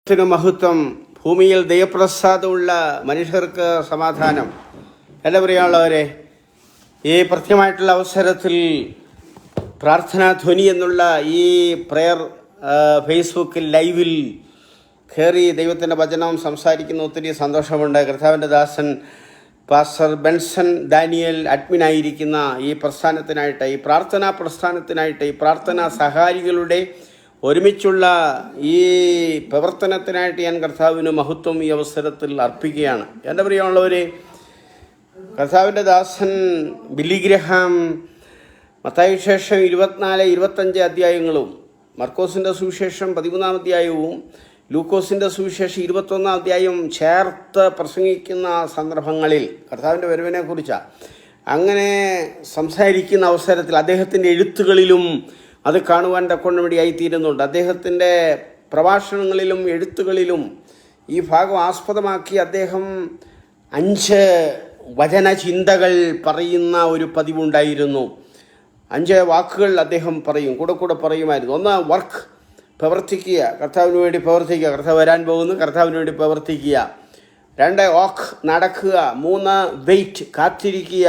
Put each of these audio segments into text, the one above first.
ത്തിന് മഹത്വം, ഭൂമിയിൽ ദൈവപ്രസാദമുള്ള മനുഷ്യർക്ക് സമാധാനം. എല്ലാ പ്രിയമുള്ളവരെ, ഈ പ്രത്യേകമായിട്ടുള്ള അവസരത്തിൽ പ്രാർത്ഥനാ ധ്വനി എന്നുള്ള ഈ പ്രെയർ ഫേസ്ബുക്കിൽ ലൈവിൽ കയറി ദൈവത്തിൻ്റെ വചനം സംസാരിക്കുന്ന ഒത്തിരി സന്തോഷമുണ്ട്. കർത്താവിൻ്റെ ദാസൻ പാസ്റ്റർ ബെൻസൺ ഡാനിയൽ അഡ്മിനായിരിക്കുന്ന ഈ പ്രസ്ഥാനത്തിനായിട്ട്, ഈ പ്രാർത്ഥനാ പ്രസ്ഥാനത്തിനായിട്ട്, ഈ പ്രാർത്ഥനാ സഹായികളുടെ ഒരുമിച്ചുള്ള ഈ പ്രവർത്തനത്തിനായിട്ട് ഞാൻ കർത്താവിന് മഹത്വം ഈ അവസരത്തിൽ അർപ്പിക്കുകയാണ്. എൻ്റെ പ്രിയമുള്ളവരെ, കർത്താവിൻ്റെ ദാസൻ ബില്ലി ഗ്രഹാം മത്തായി സുവിശേഷം 24-25 അധ്യായങ്ങളും, മർക്കോസിൻ്റെ സുവിശേഷം 13 അധ്യായവും, ലൂക്കോസിൻ്റെ സുവിശേഷം 21 അധ്യായവും ചേർത്ത് പ്രസംഗിക്കുന്ന സന്ദർഭങ്ങളിൽ കർത്താവിൻ്റെ വരവിനെക്കുറിച്ചാണ് അങ്ങനെ സംസാരിക്കുന്ന അവസരത്തിൽ അദ്ദേഹത്തിൻ്റെ എഴുത്തുകളിലും അത് കാണുവാൻ തക്കൊണ്ടുമടിയായിത്തീരുന്നുണ്ട്. അദ്ദേഹത്തിൻ്റെ പ്രഭാഷണങ്ങളിലും എഴുത്തുകളിലും ഈ ഭാഗം ആസ്പദമാക്കി അദ്ദേഹം 5 വചനചിന്തകൾ പറയുന്ന ഒരു പതിവുണ്ടായിരുന്നു. 5 വാക്കുകൾ അദ്ദേഹം കൂടെ പറയുമായിരുന്നു. 1, വർക്ക്, പ്രവർത്തിക്കുക, കർത്താവിന് വേണ്ടി പ്രവർത്തിക്കുക, കർത്താവ് വരാൻ പോകുന്നു, കർത്താവിന് വേണ്ടി പ്രവർത്തിക്കുക. 2, വാക്ക്, നടക്കുക. 3, വെയിറ്റ്, കാത്തിരിക്കുക.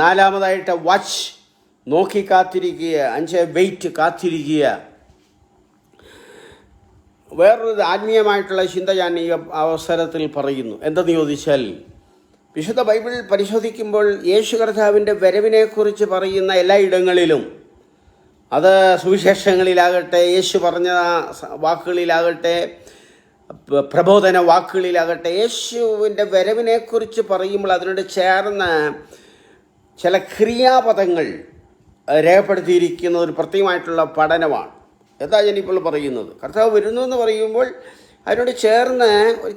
4, വാച്ച്, നോക്കി കാത്തിരിക്കുക. 5, വെയിറ്റ്, കാത്തിരിക്കുക. വേറൊരു ആത്മീയമായിട്ടുള്ള ചിന്ത ഞാൻ ഈ അവസരത്തിൽ പറയുന്നു. എന്തെന്ന് ചോദിച്ചാൽ, വിശുദ്ധ ബൈബിൾ പരിശോധിക്കുമ്പോൾ യേശു കർത്താവിൻ്റെ വരവിനെക്കുറിച്ച് പറയുന്ന എല്ലായിടങ്ങളിലും, അത് സുവിശേഷങ്ങളിലാകട്ടെ, യേശു പറഞ്ഞ വാക്കുകളിലാകട്ടെ, പ്രബോധന വാക്കുകളിലാകട്ടെ, യേശുവിൻ്റെ വരവിനെക്കുറിച്ച് പറയുമ്പോൾ അതിനോട് ചേർന്ന് ചില ക്രിയാപദങ്ങൾ രേഖപ്പെടുത്തിയിരിക്കുന്ന ഒരു പ്രത്യേകമായിട്ടുള്ള പഠനമാണ്. എന്താ ഞാനിപ്പോൾ പറയുന്നത്? കർത്താവ് വരുന്നു എന്ന് പറയുമ്പോൾ അതിനോട് ചേർന്ന്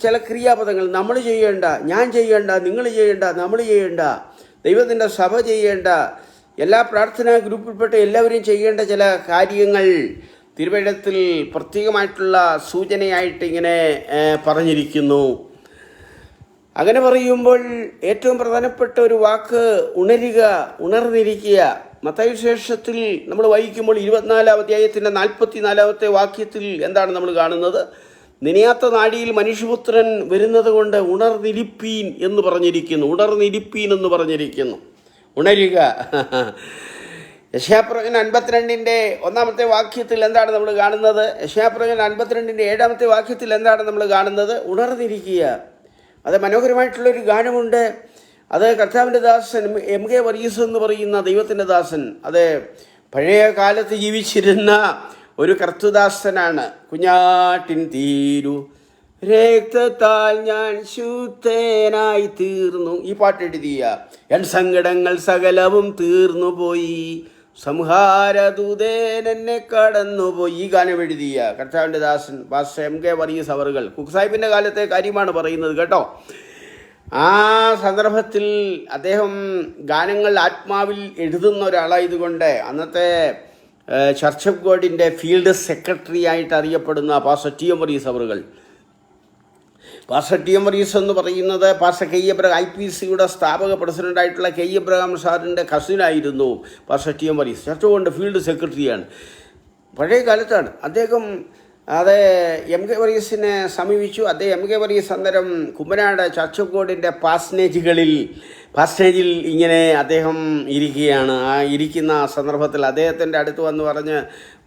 ചില ക്രിയാപദങ്ങൾ, നമ്മൾ ചെയ്യേണ്ട, ഞാൻ ചെയ്യേണ്ട, നിങ്ങൾ ചെയ്യേണ്ട, നമ്മൾ ചെയ്യേണ്ട, ദൈവത്തിൻ്റെ സഭ ചെയ്യേണ്ട, എല്ലാ പ്രാർത്ഥനാ ഗ്രൂപ്പിൽപ്പെട്ട എല്ലാവരും ചെയ്യേണ്ട ചില കാര്യങ്ങൾ തിരുവചനത്തിൽ പ്രത്യേകമായിട്ടുള്ള സൂചനയായിട്ട് ഇങ്ങനെ പറഞ്ഞിരിക്കുന്നു. അങ്ങനെ പറയുമ്പോൾ ഏറ്റവും പ്രധാനപ്പെട്ട ഒരു വാക്ക് ഉണരുക, ഉണർന്നിരിക്കുക. മത്തായി സുവിശേഷത്തിൽ നമ്മൾ വായിക്കുമ്പോൾ 24 അധ്യായത്തിൻ്റെ 44 വാക്യത്തിൽ എന്താണ് നമ്മൾ കാണുന്നത്? നിനയാത്ത നാഴിയിൽ മനുഷ്യപുത്രൻ വരുന്നത് കൊണ്ട് ഉണർന്നിരിപ്പീൻ എന്ന് പറഞ്ഞിരിക്കുന്നു. ഉണർന്നിരിപ്പീൻ എന്ന് പറഞ്ഞിരിക്കുന്നു. ഉണരുക. യെശയ്യാപ്രവചനം 52-ന്റെ 1-ാമത്തെ വാക്യത്തിൽ എന്താണ് നമ്മൾ കാണുന്നത്? യെശയ്യാപ്രവചനം 52-ന്റെ 7-ാമത്തെ വാക്യത്തിൽ എന്താണ് നമ്മൾ കാണുന്നത്? ഉണർന്നിരിക്കുക. അത് മനോഹരമായിട്ടുള്ളൊരു ഗാനമുണ്ട്. അത് കർത്താവിൻ്റെ ദാസൻ MK വർഗീസ് എന്ന് പറയുന്ന ദൈവത്തിൻ്റെ ദാസൻ, അത് പഴയ കാലത്ത് ജീവിച്ചിരുന്ന ഒരു കർത്തൃദാസനാണ്. കുഞ്ഞാട്ടിൻ തീരു രക്തത്താൽ ഞാൻ ശുദ്ധനായി തീർന്നു, ഈ പാട്ട് എഴുതിയ, എൻ സങ്കടങ്ങൾ സകലവും തീർന്നു പോയി, സംഹാരദൂതൻ എന്നെ കടന്നുപോയി, ഈ ഗാനം എഴുതിയ കർത്താവിൻ്റെ ദാസൻ പാസ്റ്റർ MK വർഗീസ് അവറുകൾ. കുക്സാഹിബിൻ്റെ കാലത്തെ കാര്യമാണ് പറയുന്നത് കേട്ടോ. ആ സന്ദർഭത്തിൽ അദ്ദേഹം ഗാനങ്ങൾ ആത്മാവിൽ എഴുതുന്ന ഒരാളായതുകൊണ്ട് അന്നത്തെ ചർച്ച് ഓഫ് ഗോഡിൻ്റെ ഫീൽഡ് സെക്രട്ടറി ആയിട്ട് അറിയപ്പെടുന്ന പാസ്റ്റർ TM വർഗീസ് അവറുകൾ. പാസ്റ്റർ TM വർഗീസ് എന്ന് പറയുന്നത് പാസ്റ്റർ K. എബ്രഹാം IPCയുടെ സ്ഥാപക പ്രസിഡൻ്റായിട്ടുള്ള K. എബ്രഹാം സാറിൻ്റെ കസിനായിരുന്നു pastor TM Varghese. Church of ഗോഡിൻ്റെ ഫീൽഡ് സെക്രട്ടറിയാണ്. പഴയ കാലത്താണ് അദ്ദേഹം. അത് MK വർഗീസിനെ സമീപിച്ചു. അദ്ദേഹം MK വർഗീസ് അന്നേരം കുമ്മനാട് ചർച്ച് ഓഫ് ഗോഡിൻ്റെ പാസ്റ്റേജിൽ ഇങ്ങനെ അദ്ദേഹം ഇരിക്കുകയാണ്. ആ ഇരിക്കുന്ന സന്ദർഭത്തിൽ അദ്ദേഹത്തിൻ്റെ അടുത്ത് വന്ന് പറഞ്ഞ്,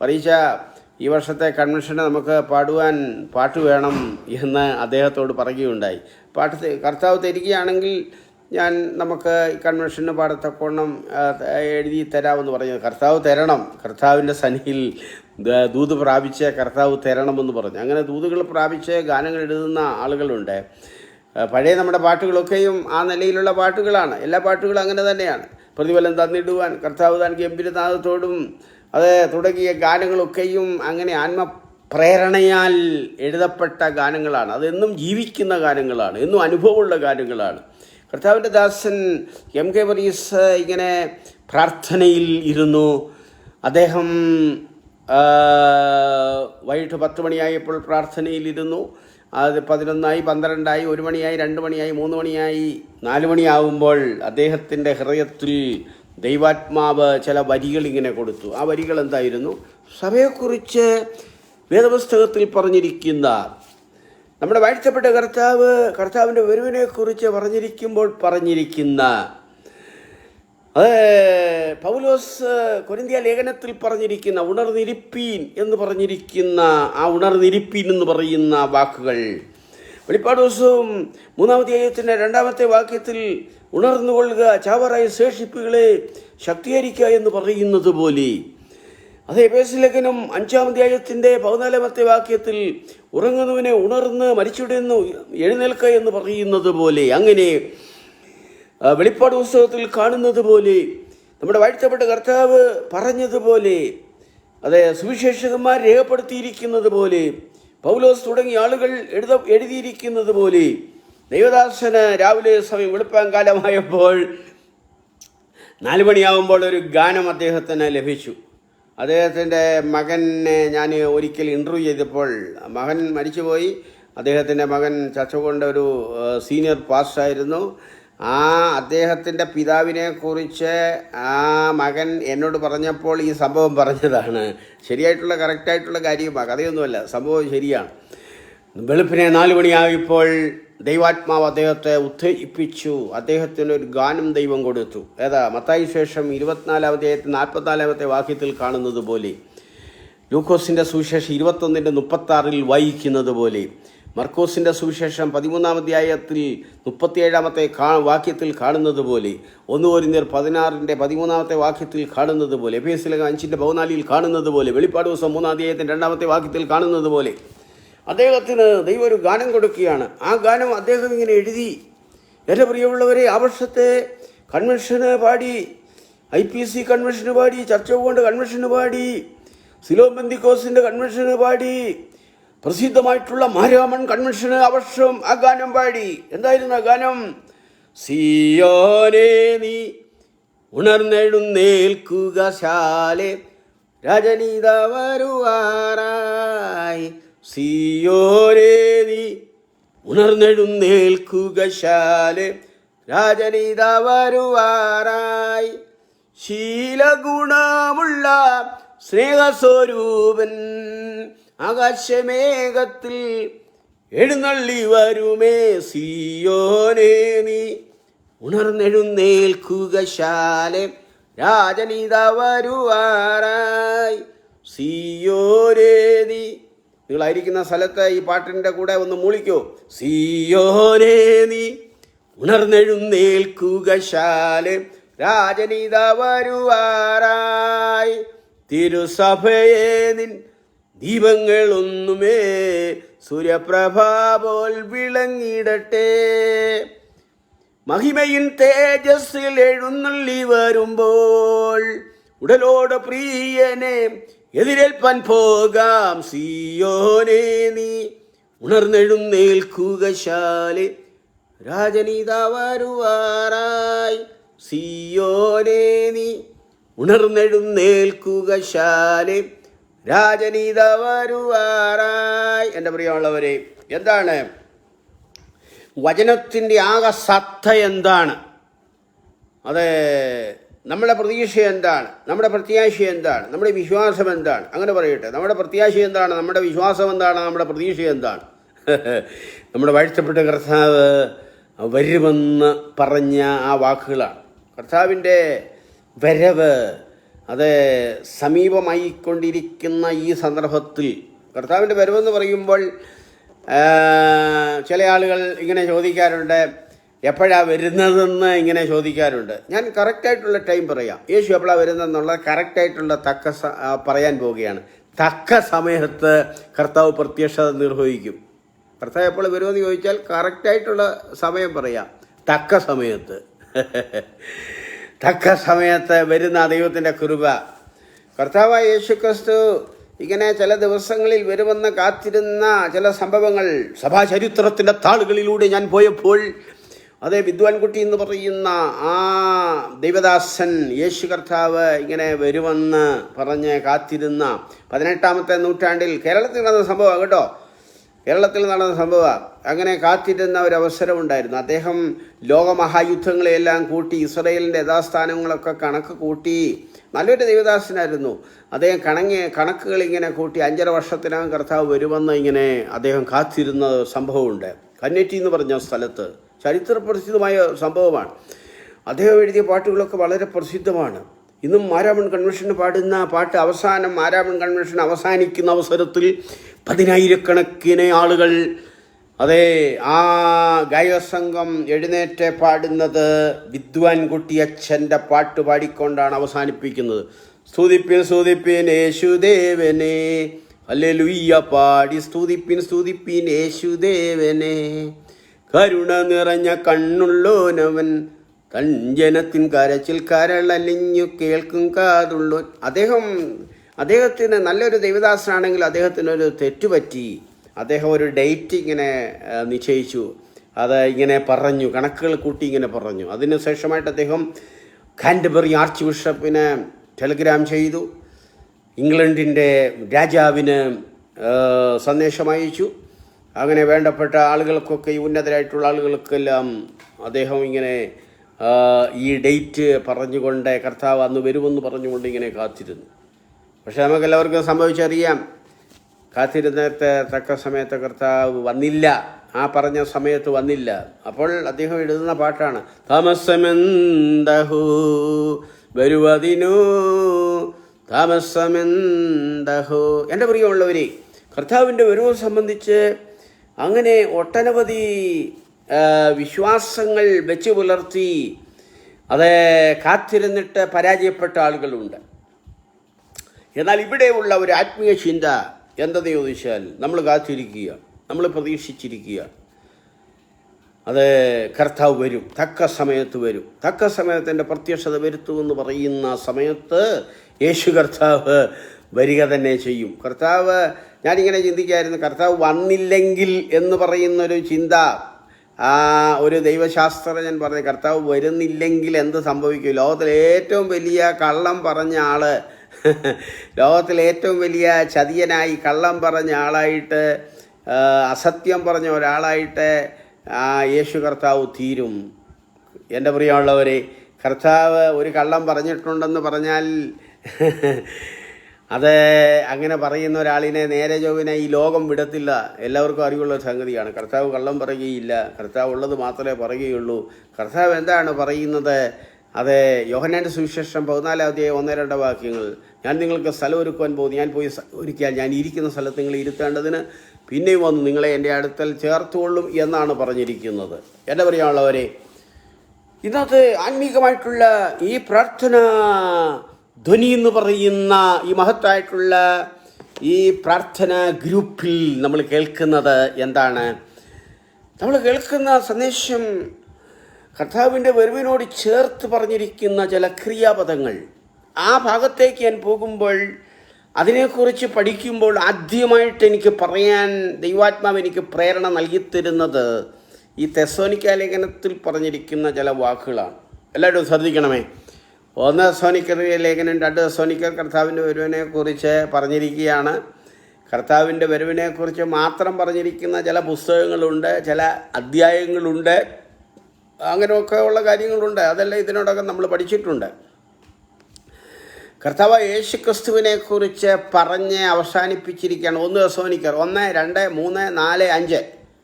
പറയിച്ച, ഈ വർഷത്തെ കൺവെൻഷന് നമുക്ക് പാട്ട് വേണം എന്ന് അദ്ദേഹത്തോട് പറയുകയുണ്ടായി. കർത്താവ് തരികയാണെങ്കിൽ നമുക്ക് ഈ കൺവെൻഷന് പാടത്തക്കോണം എഴുതി തരാമെന്ന് പറഞ്ഞു. കർത്താവ് തരണം, കർത്താവിൻ്റെ സന്നിധിയിൽ ദൂത് പ്രാപിച്ച് കർത്താവ് തരണമെന്ന് പറഞ്ഞു. അങ്ങനെ ദൂതുകൾ പ്രാപിച്ച് ഗാനങ്ങൾ എഴുതുന്ന ആളുകളുണ്ട്. പഴയ നമ്മുടെ പാട്ടുകളൊക്കെയും ആ നിലയിലുള്ള പാട്ടുകളാണ്. എല്ലാ പാട്ടുകളും അങ്ങനെ തന്നെയാണ്. പ്രതിഫലം തന്നിടുവാൻ, കർത്താവ് താൻ ഗംഭീരനാഥത്തോടും, അത് തുടങ്ങിയ ഗാനങ്ങളൊക്കെയും അങ്ങനെ ആത്മപ്രേരണയാൽ എഴുതപ്പെട്ട ഗാനങ്ങളാണ്. അതെന്നും ജീവിക്കുന്ന ഗാനങ്ങളാണ്, എന്നും അനുഭവമുള്ള ഗാനങ്ങളാണ്. കർത്താവിൻ്റെ ദാസൻ MK വർഗീസ് ഇങ്ങനെ പ്രാർത്ഥനയിൽ ഇരുന്നു. അദ്ദേഹം വൈകിട്ട് 10 മണിയായപ്പോൾ പ്രാർത്ഥനയിലിരുന്നു. അത് 11 12 1 മണിയായി 2 മണിയായി 3 മണിയായി 4 മണിയാവുമ്പോൾ അദ്ദേഹത്തിൻ്റെ ഹൃദയത്തിൽ ദൈവാത്മാവ് ചില വരികൾ ഇങ്ങനെ കൊടുത്തു. ആ വരികൾ എന്തായിരുന്നു? സഭയെക്കുറിച്ച് വേദപുസ്തകത്തിൽ പറഞ്ഞിരിക്കുന്ന നമ്മുടെ വാഴ്ത്തപ്പെട്ട കർത്താവിൻ്റെ വരവിനെക്കുറിച്ച് പറഞ്ഞിരിക്കുന്ന പൗലോസ് കൊരിന്ത്യ ലേഖനത്തിൽ പറഞ്ഞിരിക്കുന്ന ഉണർന്നിരിപ്പീൻ എന്ന് പറഞ്ഞിരിക്കുന്ന ആ ഉണർന്നിരിപ്പീൻ എന്ന് പറയുന്ന വാക്കുകൾ വെളിപ്പാട് ദിവസവും 3-ാം അധ്യായത്തിൻ്റെ 2-ാമത്തെ വാക്യത്തിൽ ഉണർന്നുകൊള്ളുക, ചാവറായ ശേഷിപ്പുകളെ ശക്തീകരിക്കുക എന്ന് പറയുന്നത് പോലെ, അത് എഫേസ്യ ലേഖനം 5-ാം അധ്യായത്തിൻ്റെ 14-ാമത്തെ വാക്യത്തിൽ ഉറങ്ങുന്നവനെ ഉണർന്ന് മരിച്ചവരിൽ നിന്ന് എഴുന്നേൽക്കുക എന്ന് പറയുന്നത് പോലെ, അങ്ങനെ വെളിപ്പാട് പുസ്തകത്തിൽ കാണുന്നത് പോലെ, നമ്മുടെ വാഴ്ത്തപ്പെട്ട കർത്താവ് പറഞ്ഞതുപോലെ, അതെ സുവിശേഷകന്മാർ രേഖപ്പെടുത്തിയിരിക്കുന്നത് പോലെ, പൗലോസ് തുടങ്ങിയ ആളുകൾ എഴുതിയിരിക്കുന്നത് പോലെ, ദൈവദാസന് രാവിലെ സമയം വെളുപ്പാൻ കാലമായപ്പോൾ 4 മണിയാകുമ്പോൾ ഒരു ഗാനം അദ്ദേഹത്തിന് ലഭിച്ചു. അദ്ദേഹത്തിൻ്റെ മകനെ ഞാൻ ഒരിക്കൽ ഇൻ്റർവ്യൂ ചെയ്തപ്പോൾ, മകൻ മരിച്ചുപോയി. അദ്ദേഹത്തിൻ്റെ മകൻ ചർച്ചകൊണ്ട് ഒരു സീനിയർ പാസ്റ്ററായിരുന്നു. അദ്ദേഹത്തിൻ്റെ പിതാവിനെക്കുറിച്ച് ആ മകൻ എന്നോട് പറഞ്ഞപ്പോൾ ഈ സംഭവം പറഞ്ഞതാണ്. ശരിയായിട്ടുള്ള കറക്റ്റായിട്ടുള്ള കാര്യമാണ്, കഥയൊന്നുമല്ല, സംഭവം ശരിയാണ്. വെളുപ്പിനെ 4 മണിയായപ്പോൾ ദൈവാത്മാവ് അദ്ദേഹത്തെ ഉത്തേജിപ്പിച്ചു. അദ്ദേഹത്തിന് ഒരു ഗാനം ദൈവം കൊടുത്തു. ഏതാ? മത്തായി ശേഷം 24-ാം അധ്യായത്തിൽ 44-ാമത്തെ വാക്യത്തിൽ കാണുന്നത് പോലെ, ലൂക്കോസിൻ്റെ സുവിശേഷം 21:36 വായിക്കുന്നത് പോലെ, മർക്കോസിൻ്റെ സുവിശേഷം 13-ാം അധ്യായത്തിൽ 37-ാമത്തെ വാക്യത്തിൽ കാണുന്നത് പോലെ, 1 കൊരിന്ത്യർ 16-ന്റെ വാക്യത്തിൽ കാണുന്നത് പോലെ, എഫേസ്യ ലേഖനം 5-14 കാണുന്നത് പോലെ, വെളിപ്പാട് ദിവസം 3-ാം അധ്യായത്തിൻ്റെ 2-ാമത്തെ വാക്യത്തിൽ കാണുന്നത് പോലെ, അദ്ദേഹത്തിന് ദൈവം ഒരു ഗാനം കൊടുക്കുകയാണ്. ആ ഗാനം അദ്ദേഹം ഇങ്ങനെ എഴുതി. എൻ്റെ പ്രിയമുള്ളവരെ, ആ വർഷത്തെ കൺവെൻഷന് പാടി, IPC കൺവെൻഷന് പാടി, ചർച്ച കൊണ്ട് കൺവെൻഷന് പാടി, സിലോൺ പെന്തിക്കോസിൻ്റെ കൺവെൻഷന് പാടി, പ്രസിദ്ധമായിട്ടുള്ള മാരാമൺ കൺവെൻഷന് ആ വർഷം ആ ഗാനം പാടി. എന്തായിരുന്നു ആ ഗാനം? സിയോനേ നീ ഉണർന്നെഴുന്നേൽക്കുക, ശാലേ രാജനീത വരുവാറായി. സിയോനേ നീ ഉണർന്നെഴുന്നേൽക്കുക, ശാലേ രാജനീത വരുവാറായി. ശീലഗുണമുള്ള സ്നേഹസ്വരൂപൻ ആകാശമേഘത്തിൽ എഴുന്നള്ളി വരുമേ. സിയോനേ നീ ഉണർന്നെഴുന്നേൽക്കുക, ശാലേ രാജനീത വരുവാറായി. സിയോനേ നീ, നിങ്ങളായിരിക്കുന്ന സ്ഥലത്ത് ഈ പാട്ടിൻ്റെ കൂടെ ഒന്ന് മൂളിക്കോ. സിയോനേ നീ ഉണർന്നെഴുന്നേൽക്കുക, ശാലേ രാജനീത വരുവാറായി. തിരുസഭയെ നിൻ ദീപങ്ങളൊന്നുമേ സൂര്യപ്രഭ പോൽ വിളങ്ങിടട്ടെ. മഹിമയിൻ തേജസ്സിൽ എഴുന്നള്ളി വരുമ്പോൾ ഉടലോട് പ്രിയനെ എതിരേൽപ്പാൻ പോകാം. സിയോനേ നീ ഉണർന്നെഴുന്നേൽക്കുക, ശാലേ രാജനീത വരുവാറായി. സിയോനേ നീ ഉണർന്നെഴുന്നേൽക്കുക, ശാലേ രാജനീത വരുവാറായി. എൻ്റെ പ്രിയമുള്ളവരെ, എന്താണ് വചനത്തിൻ്റെ ആകെ സത്ത? എന്താണ് അത്? നമ്മുടെ പ്രതീക്ഷ എന്താണ്? നമ്മുടെ പ്രത്യാശ എന്താണ്? നമ്മുടെ വിശ്വാസം എന്താണ്? അങ്ങനെ പറയട്ടെ, നമ്മുടെ പ്രത്യാശ എന്താണ്? നമ്മുടെ വിശ്വാസം എന്താണ്? നമ്മുടെ പ്രതീക്ഷ എന്താണ്? നമ്മുടെ വാഴ്ത്തപ്പെട്ട കർത്താവ് വരുമെന്ന് പറഞ്ഞ ആ വാക്കുകളാണ്. കർത്താവിൻ്റെ വരവ് അത് സമീപമായിക്കൊണ്ടിരിക്കുന്ന ഈ സന്ദർഭത്തിൽ, കർത്താവിൻ്റെ വരവെന്ന് പറയുമ്പോൾ ചില ആളുകൾ ഇങ്ങനെ ചോദിക്കാറുണ്ട്, എപ്പോഴാണ് വരുന്നതെന്ന് ഇങ്ങനെ ചോദിക്കാറുണ്ട്. ഞാൻ കറക്റ്റായിട്ടുള്ള ടൈം പറയാം. യേശു എപ്പോഴാണ് വരുന്നതെന്നുള്ള കറക്റ്റായിട്ടുള്ള പറയാൻ പോവുകയാണ്. തക്ക സമയത്ത് കർത്താവ് പ്രത്യക്ഷത നിർവഹിക്കും. കർത്താവ് എപ്പോൾ വരുമെന്ന് ചോദിച്ചാൽ കറക്റ്റായിട്ടുള്ള സമയം പറയാം. തക്ക സമയത്ത് വരുന്ന ദൈവത്തിൻ്റെ കൃപ. കർത്താവായ യേശുക്രിസ്തു ഇങ്ങനെ ചില ദിവസങ്ങളിൽ വരുമെന്ന് കാത്തിരുന്ന ചില സംഭവങ്ങൾ സഭാചരിത്രത്തിൻ്റെ താളുകളിലൂടെ ഞാൻ പോയപ്പോൾ, അതേ വിദ്വാൻകുട്ടി എന്ന് പറയുന്ന ആ ദൈവദാസൻ യേശു കർത്താവ് ഇങ്ങനെ വരുമെന്ന് പറഞ്ഞ് കാത്തിരുന്ന 18-ാമത്തെ നൂറ്റാണ്ടിൽ കേരളത്തിൽ നടന്ന സംഭവം കേട്ടോ. കേരളത്തിൽ നടന്ന സംഭവമാണ്. അങ്ങനെ കാത്തിരുന്ന ഒരവസരമുണ്ടായിരുന്നു. അദ്ദേഹം ലോകമഹായുദ്ധങ്ങളെയെല്ലാം കൂട്ടി ഇസ്രയേലിൻ്റെ യഥാസ്ഥാനങ്ങളൊക്കെ കണക്ക് കൂട്ടി നല്ലൊരു ദൈവദാസനായിരുന്നു. അദ്ദേഹം കണക്കുകൾ ഇങ്ങനെ കൂട്ടി 5.5 വർഷത്തിനകം കർത്താവ് വരുമെന്ന് ഇങ്ങനെ അദ്ദേഹം കാത്തിരുന്ന സംഭവമുണ്ട്. കന്നേറ്റി എന്ന് പറഞ്ഞ സ്ഥലത്ത് ചരിത്രപ്രസിദ്ധമായ സംഭവമാണ്. അദ്ദേഹം എഴുതിയ പാട്ടുകളൊക്കെ വളരെ പ്രസിദ്ധമാണ്. ഇന്നും മാരാമൺ കൺവെൻഷന് പാടുന്ന പാട്ട് അവസാനം മാരാമൺ കൺവെൻഷൻ അവസാനിക്കുന്ന അവസരത്തിൽ 10,000-കണക്കിന് ആളുകൾ അതേ ആ ഗായകസംഘം എഴുന്നേറ്റ് പാടുന്നത് വിദ്വാൻ കുട്ടിയച്ഛൻ്റെ പാട്ട് പാടിക്കൊണ്ടാണ് അവസാനിപ്പിക്കുന്നത്. സ്തുതിപ്പിൻ സ്തുതിപ്പിൻ യേശുദേവനെ, ഹല്ലേലൂയ പാടി സ്തുതിപ്പിൻ സ്തുതിപ്പിൻ യേശുദേവനെ, കരുണ നിറഞ്ഞ കണ്ണുള്ളോനവൻ, തഞ്ജനത്തിൻ കരച്ചിൽ കരളലിഞ്ഞു കേൾക്കും കാതുള്ളോ. അദ്ദേഹത്തിന് നല്ലൊരു ദൈവദാസനാണെങ്കിൽ അദ്ദേഹത്തിനൊരു തെറ്റുപറ്റി. അദ്ദേഹം ഒരു ഡേറ്റ് ഇങ്ങനെ നിശ്ചയിച്ചു. അത് ഇങ്ങനെ പറഞ്ഞു, കണക്കുകൾ കൂട്ടി ഇങ്ങനെ പറഞ്ഞു. അതിനുശേഷമായിട്ട് അദ്ദേഹം കാൻറ്റർബറി ആർച്ച് ബിഷപ്പിന് ടെലിഗ്രാം ചെയ്തു. ഇംഗ്ലണ്ടിൻ്റെ രാജാവിന് സന്ദേശം അയച്ചു. അങ്ങനെ വേണ്ടപ്പെട്ട ആളുകൾക്കൊക്കെ, ഈ ഉന്നതരായിട്ടുള്ള ആളുകൾക്കെല്ലാം അദ്ദേഹം ഇങ്ങനെ ഈ ഡേറ്റ് പറഞ്ഞുകൊണ്ട് കർത്താവ് അന്ന് വരുമെന്ന് പറഞ്ഞുകൊണ്ട് ഇങ്ങനെ കാത്തിരുന്നു. പക്ഷെ നമുക്കെല്ലാവർക്കും സംഭവിച്ചറിയാം, കാത്തിരുന്നത്തെ തക്ക സമയത്ത് കർത്താവ് വന്നില്ല. ആ പറഞ്ഞ സമയത്ത് വന്നില്ല. അപ്പോൾ അദ്ദേഹം എഴുതുന്ന പാട്ടാണ് താമസമെന്തഹോ വരുവതിനു താമസമെന്തഹോ. എൻ്റെ പ്രിയമുള്ളവരെ, കർത്താവിൻ്റെ വരവ് സംബന്ധിച്ച് അങ്ങനെ ഒട്ടനവധി വിശ്വാസങ്ങൾ വെച്ച് പുലർത്തി അത് കാത്തിരുന്നിട്ട് പരാജയപ്പെട്ട ആളുകളുണ്ട്. എന്നാൽ ഇവിടെയുള്ള ഒരു ആത്മീയ ചിന്ത എന്തെന്ന് ചോദിച്ചാൽ, നമ്മൾ കാത്തിരിക്കുക, നമ്മൾ പ്രതീക്ഷിച്ചിരിക്കുക. അത് കർത്താവ് വരും, തക്ക സമയത്ത് വരും, തക്ക സമയത്തിൻ്റെ പ്രത്യക്ഷത വരുത്തുമെന്ന് പറയുന്ന സമയത്ത് യേശു കർത്താവ് വരിക തന്നെ ചെയ്യും. കർത്താവ്, ഞാനിങ്ങനെ ചിന്തിക്കായിരുന്നു, കർത്താവ് വന്നില്ലെങ്കിൽ എന്ന് പറയുന്നൊരു ചിന്ത. ഒരു ദൈവശാസ്ത്രജ്ഞൻ പറഞ്ഞു, കർത്താവ് വരുന്നില്ലെങ്കിൽ എന്ത് സംഭവിക്കും? ലോകത്തിലെ ഏറ്റവും വലിയ കള്ളം പറഞ്ഞ ആള്, ലോകത്തിലെ ഏറ്റവും വലിയ ചതിയനായി കള്ളം പറഞ്ഞ ആളായിട്ട്, അസത്യം പറഞ്ഞ ഒരാളായിട്ട് യേശു കർത്താവ് തീരും. എൻ്റെ പ്രിയമുള്ളവരെ, കർത്താവ് ഒരു കള്ളം പറഞ്ഞിട്ടുണ്ടെന്ന് പറഞ്ഞാൽ അത് അങ്ങനെ പറയുന്ന ഒരാളിനെ നേരെ ചൊവ്വനെ ഈ ലോകം വിടത്തില്ല. എല്ലാവർക്കും അറിവുള്ള സംഗതിയാണ്. കർത്താവ് കള്ളം പറയുകയില്ല, കർത്താവ് ഉള്ളത് മാത്രമേ പറയുകയുള്ളൂ. കർത്താവ് എന്താണ് പറയുന്നത്? അത് യോഹന്നാൻ്റെ സുവിശേഷം 14-1-2 വാക്യങ്ങൾ, ഞാൻ നിങ്ങൾക്ക് സ്ഥലം ഒരുക്കുവാൻ പോകുന്നു, ഞാൻ പോയി ഒരുക്കിയാൽ ഞാൻ ഇരിക്കുന്ന സ്ഥലത്ത് നിങ്ങൾ ഇരുത്തേണ്ടതിന് പിന്നെയും വന്ന് നിങ്ങളെ എൻ്റെ അടുത്തൽ ചേർത്തുകൊള്ളും എന്നാണ് പറഞ്ഞിരിക്കുന്നത്. എൻ്റെ പ്രിയമുള്ളവരെ, ഇന്നത്തെ ആത്മീകമായിട്ടുള്ള ഈ പ്രാർത്ഥന ധ്വനി എന്ന് പറയുന്ന ഈ മഹത്തായിട്ടുള്ള ഈ പ്രാർത്ഥന ഗ്രൂപ്പിൽ നമ്മൾ കേൾക്കുന്നത് എന്താണ്? നമ്മൾ കേൾക്കുന്ന സന്ദേശം കർത്താവിൻ്റെ വരവിനോട് ചേർത്ത് പറഞ്ഞിരിക്കുന്ന ചില ക്രിയാപദങ്ങൾ. ആ ഭാഗത്തേക്ക് ഞാൻ പോകുമ്പോൾ, അതിനെക്കുറിച്ച് പഠിക്കുമ്പോൾ ആദ്യമായിട്ട് എനിക്ക് പറയാൻ ദൈവാത്മാവ് എനിക്ക് പ്രേരണ നൽകിത്തരുന്നത് ഈ തെസ്സലോനിക്ക ലേഖനത്തിൽ പറഞ്ഞിരിക്കുന്ന ചില വാക്കുകളാണ്. എല്ലാവരും ശ്രദ്ധിക്കണമേ. 1 തെസ്സലോനിക്കർ ലേഖനം, 2 തെസ്സലോനിക്കർ കർത്താവിൻ്റെ വരവിനെക്കുറിച്ച് പറഞ്ഞിരിക്കുകയാണ്. കർത്താവിൻ്റെ വരവിനെക്കുറിച്ച് മാത്രം പറഞ്ഞിരിക്കുന്ന ചില പുസ്തകങ്ങളുണ്ട്, ചില അധ്യായങ്ങളുണ്ട്, അങ്ങനെയൊക്കെ ഉള്ള കാര്യങ്ങളുണ്ട്. അതെല്ലാം ഇതിനോടൊക്കെ നമ്മൾ പഠിച്ചിട്ടുണ്ട്. കർത്താവ് യേശു ക്രിസ്തുവിനെ കുറിച്ച് പറഞ്ഞ് അവസാനിപ്പിച്ചിരിക്കുകയാണ് 1 തെസ്സലോനിക്കർ 1, 2, 3, 4, 5.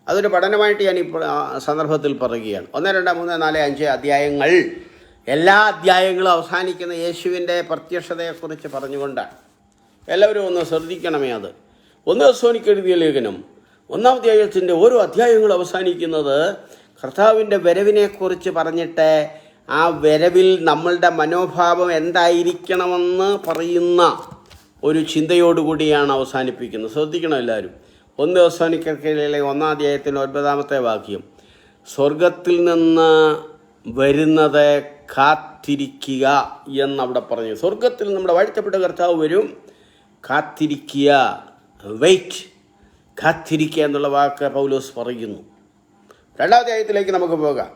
അതൊരു പഠനമായിട്ട് ഞാൻ ഇപ്പോൾ സന്ദർഭത്തിൽ പറയുകയാണ്. 1, 2, 3, 4, 5 അധ്യായങ്ങൾ, എല്ലാ അധ്യായങ്ങളും അവസാനിക്കുന്ന യേശുവിൻ്റെ പ്രത്യക്ഷതയെക്കുറിച്ച് പറഞ്ഞുകൊണ്ടാണ്. എല്ലാവരും ഒന്ന് ശ്രദ്ധിക്കണമേ. അത് 1 തെസ്സലോനിക്കർ എഴുതിയ ലേഖനം 1-ാം അധ്യായത്തിൻ്റെ ഓരോ അധ്യായങ്ങളും അവസാനിക്കുന്നത് കർത്താവിൻ്റെ വരവിനെക്കുറിച്ച് പറഞ്ഞിട്ട് ആ വരവിൽ നമ്മളുടെ മനോഭാവം എന്തായിരിക്കണമെന്ന് പറയുന്ന ഒരു ചിന്തയോടുകൂടിയാണ് അവസാനിപ്പിക്കുന്നത്. ശ്രദ്ധിക്കണം എല്ലാവരും. 1 തെസ്സലോനിക്കർക്കിലെ 1-ാം അധ്യായത്തിൻ്റെ 9-ാമത്തെ വാക്യം, സ്വർഗത്തിൽ നിന്ന് വരുന്നത് കാത്തിരിക്കുക എന്നവിടെ പറഞ്ഞു. സ്വർഗത്തിൽ നമ്മുടെ വാഴ്ത്തപ്പെട്ട കർത്താവ് വരും, കാത്തിരിക്കുക, വെയിറ്റ്, കാത്തിരിക്കുക എന്നുള്ള വാക്ക് പൗലോസ് പറയുന്നു. 2-ാം അധ്യായത്തിലേക്ക് നമുക്ക് പോകാം.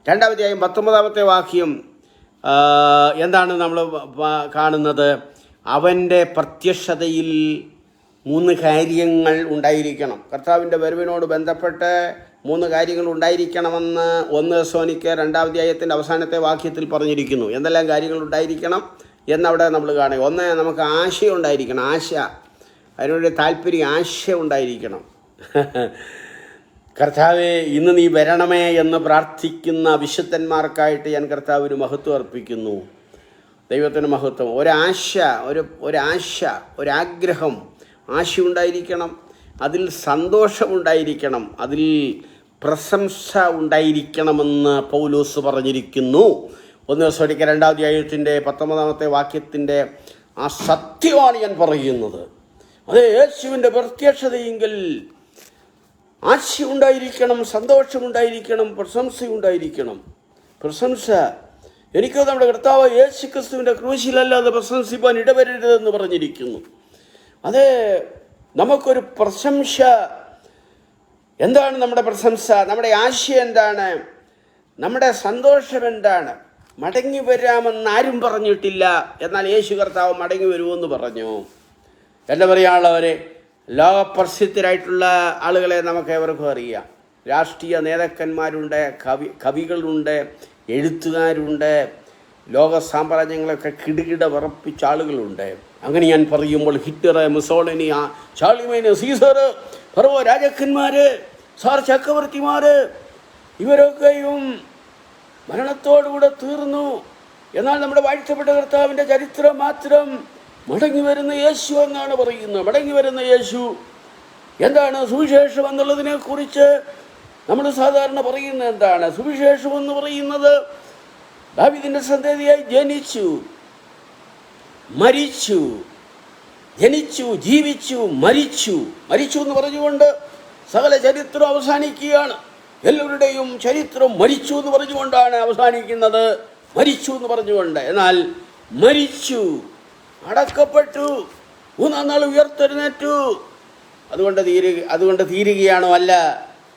2-ാം അധ്യായം 19-ാമത്തെ വാക്യം എന്താണ് നമ്മൾ കാണുന്നത്? അവൻ്റെ പ്രത്യക്ഷതയിൽ 3 കാര്യങ്ങൾ ഉണ്ടായിരിക്കണം. കർത്താവിൻ്റെ വരവിനോട് ബന്ധപ്പെട്ട് 3 കാര്യങ്ങൾ ഉണ്ടായിരിക്കണമെന്ന് 1 തെസ്സലോനിക്കർ 2-ാം അധ്യായത്തിൻ്റെ അവസാനത്തെ വാക്യത്തിൽ പറഞ്ഞിരിക്കുന്നു. എന്തെല്ലാം കാര്യങ്ങൾ ഉണ്ടായിരിക്കണം എന്നവിടെ നമ്മൾ കാണുക. ഒന്ന്, നമുക്ക് ആശ ഉണ്ടായിരിക്കണം. ആശ, അതിനോട് താല്പര്യം, ആശ ഉണ്ടായിരിക്കണം. കർത്താവേ, ഇന്ന് നീ വരണമേ എന്ന് പ്രാർത്ഥിക്കുന്ന വിശുദ്ധന്മാർക്കായിട്ട് ഞാൻ കർത്താവിന് മഹത്വം അർപ്പിക്കുന്നു. ദൈവത്തിന് മഹത്വം. ഒരാശ, ഒരാഗ്രഹം, ആശ ഉണ്ടായിരിക്കണം. അതിൽ സന്തോഷമുണ്ടായിരിക്കണം. അതിൽ പ്രശംസ ഉണ്ടായിരിക്കണമെന്ന് പൗലോസ് പറഞ്ഞിരിക്കുന്നു. 1 തെസ്സലോനിക്കർ 2-ാം അധ്യായത്തിൻ്റെ 19-ാമത്തെ വാക്യത്തിൻ്റെ ആ സത്യമാണ് ഞാൻ പറയുന്നത്. അത് യേശുവിൻ്റെ പ്രത്യക്ഷതയെങ്കിൽ ആശ ഉണ്ടായിരിക്കണം, സന്തോഷമുണ്ടായിരിക്കണം, പ്രശംസയുണ്ടായിരിക്കണം. പ്രശംസ, എനിക്ക് നമ്മുടെ കർത്താവ് യേശു ക്രിസ്തുവിൻ്റെ ക്രൂശിലല്ലാതെ പ്രശംസിപ്പാൻ ഇടവരരുതെന്ന് പറഞ്ഞിരിക്കുന്നു. അത് നമുക്കൊരു പ്രശംസ. എന്താണ് നമ്മുടെ പ്രശംസ? നമ്മുടെ ആശ എന്താണ്? നമ്മുടെ സന്തോഷം എന്താണ്? മടങ്ങി വരാമെന്ന് ആരും പറഞ്ഞിട്ടില്ല, എന്നാൽ യേശു കർത്താവ് മടങ്ങി വരുമെന്ന് പറഞ്ഞു. എന്താ പറയാനുള്ളവരെ, ലോകപ്രസിദ്ധരായിട്ടുള്ള ആളുകളെ നമുക്ക് ഏവർക്കും അറിയാം. രാഷ്ട്രീയ നേതാക്കന്മാരുണ്ട്, കവികളുണ്ട്, എഴുത്തുകാരുണ്ട്, ലോക സാമ്രാജ്യങ്ങളൊക്കെ കിടുകിട വിറപ്പിച്ച ആളുകളുണ്ട്. അങ്ങനെ ഞാൻ പറയുമ്പോൾ ഹിറ്റ്ലർ, മുസോളിനി, ചാർലിമേന്, സീസർ, ഫറവോ രാജാക്കന്മാർ, സാർ ചക്രവർത്തിമാർ, ഇവരൊക്കെയും മരണത്തോടുകൂടെ തീർന്നു. എന്നാൽ നമ്മുടെ വാഴ്ത്തപ്പെട്ട കർത്താവിൻ്റെ ചരിത്രം മാത്രം മടങ്ങി വരുന്ന യേശു എന്നാണ് പറയുന്നത്. മടങ്ങി വരുന്ന യേശു എന്താണ്? സുവിശേഷം എന്നുള്ളതിനെക്കുറിച്ച് നമ്മൾ സാധാരണ പറയുന്നത് എന്താണ്? സുവിശേഷം എന്ന് പറയുന്നത് ദാവീദിന്റെ സന്തതിയായി ജനിച്ചു, മരിച്ചു, ജനിച്ചു, ജീവിച്ചു, മരിച്ചു എന്ന് പറഞ്ഞുകൊണ്ട് സകല ചരിത്രം അവസാനിക്കുകയാണ്. എല്ലാവരുടെയും ചരിത്രം മരിച്ചു എന്ന് പറഞ്ഞുകൊണ്ടാണ് അവസാനിക്കുന്നത്. മരിച്ചു എന്ന് പറഞ്ഞുകൊണ്ട്. എന്നാൽ മരിച്ചു, അടക്കപ്പെട്ടു, 3-ാം നാൾ ഉയർത്തെഴുന്നേറ്റു. അതുകൊണ്ട് തീരുകയാണോ? അല്ല,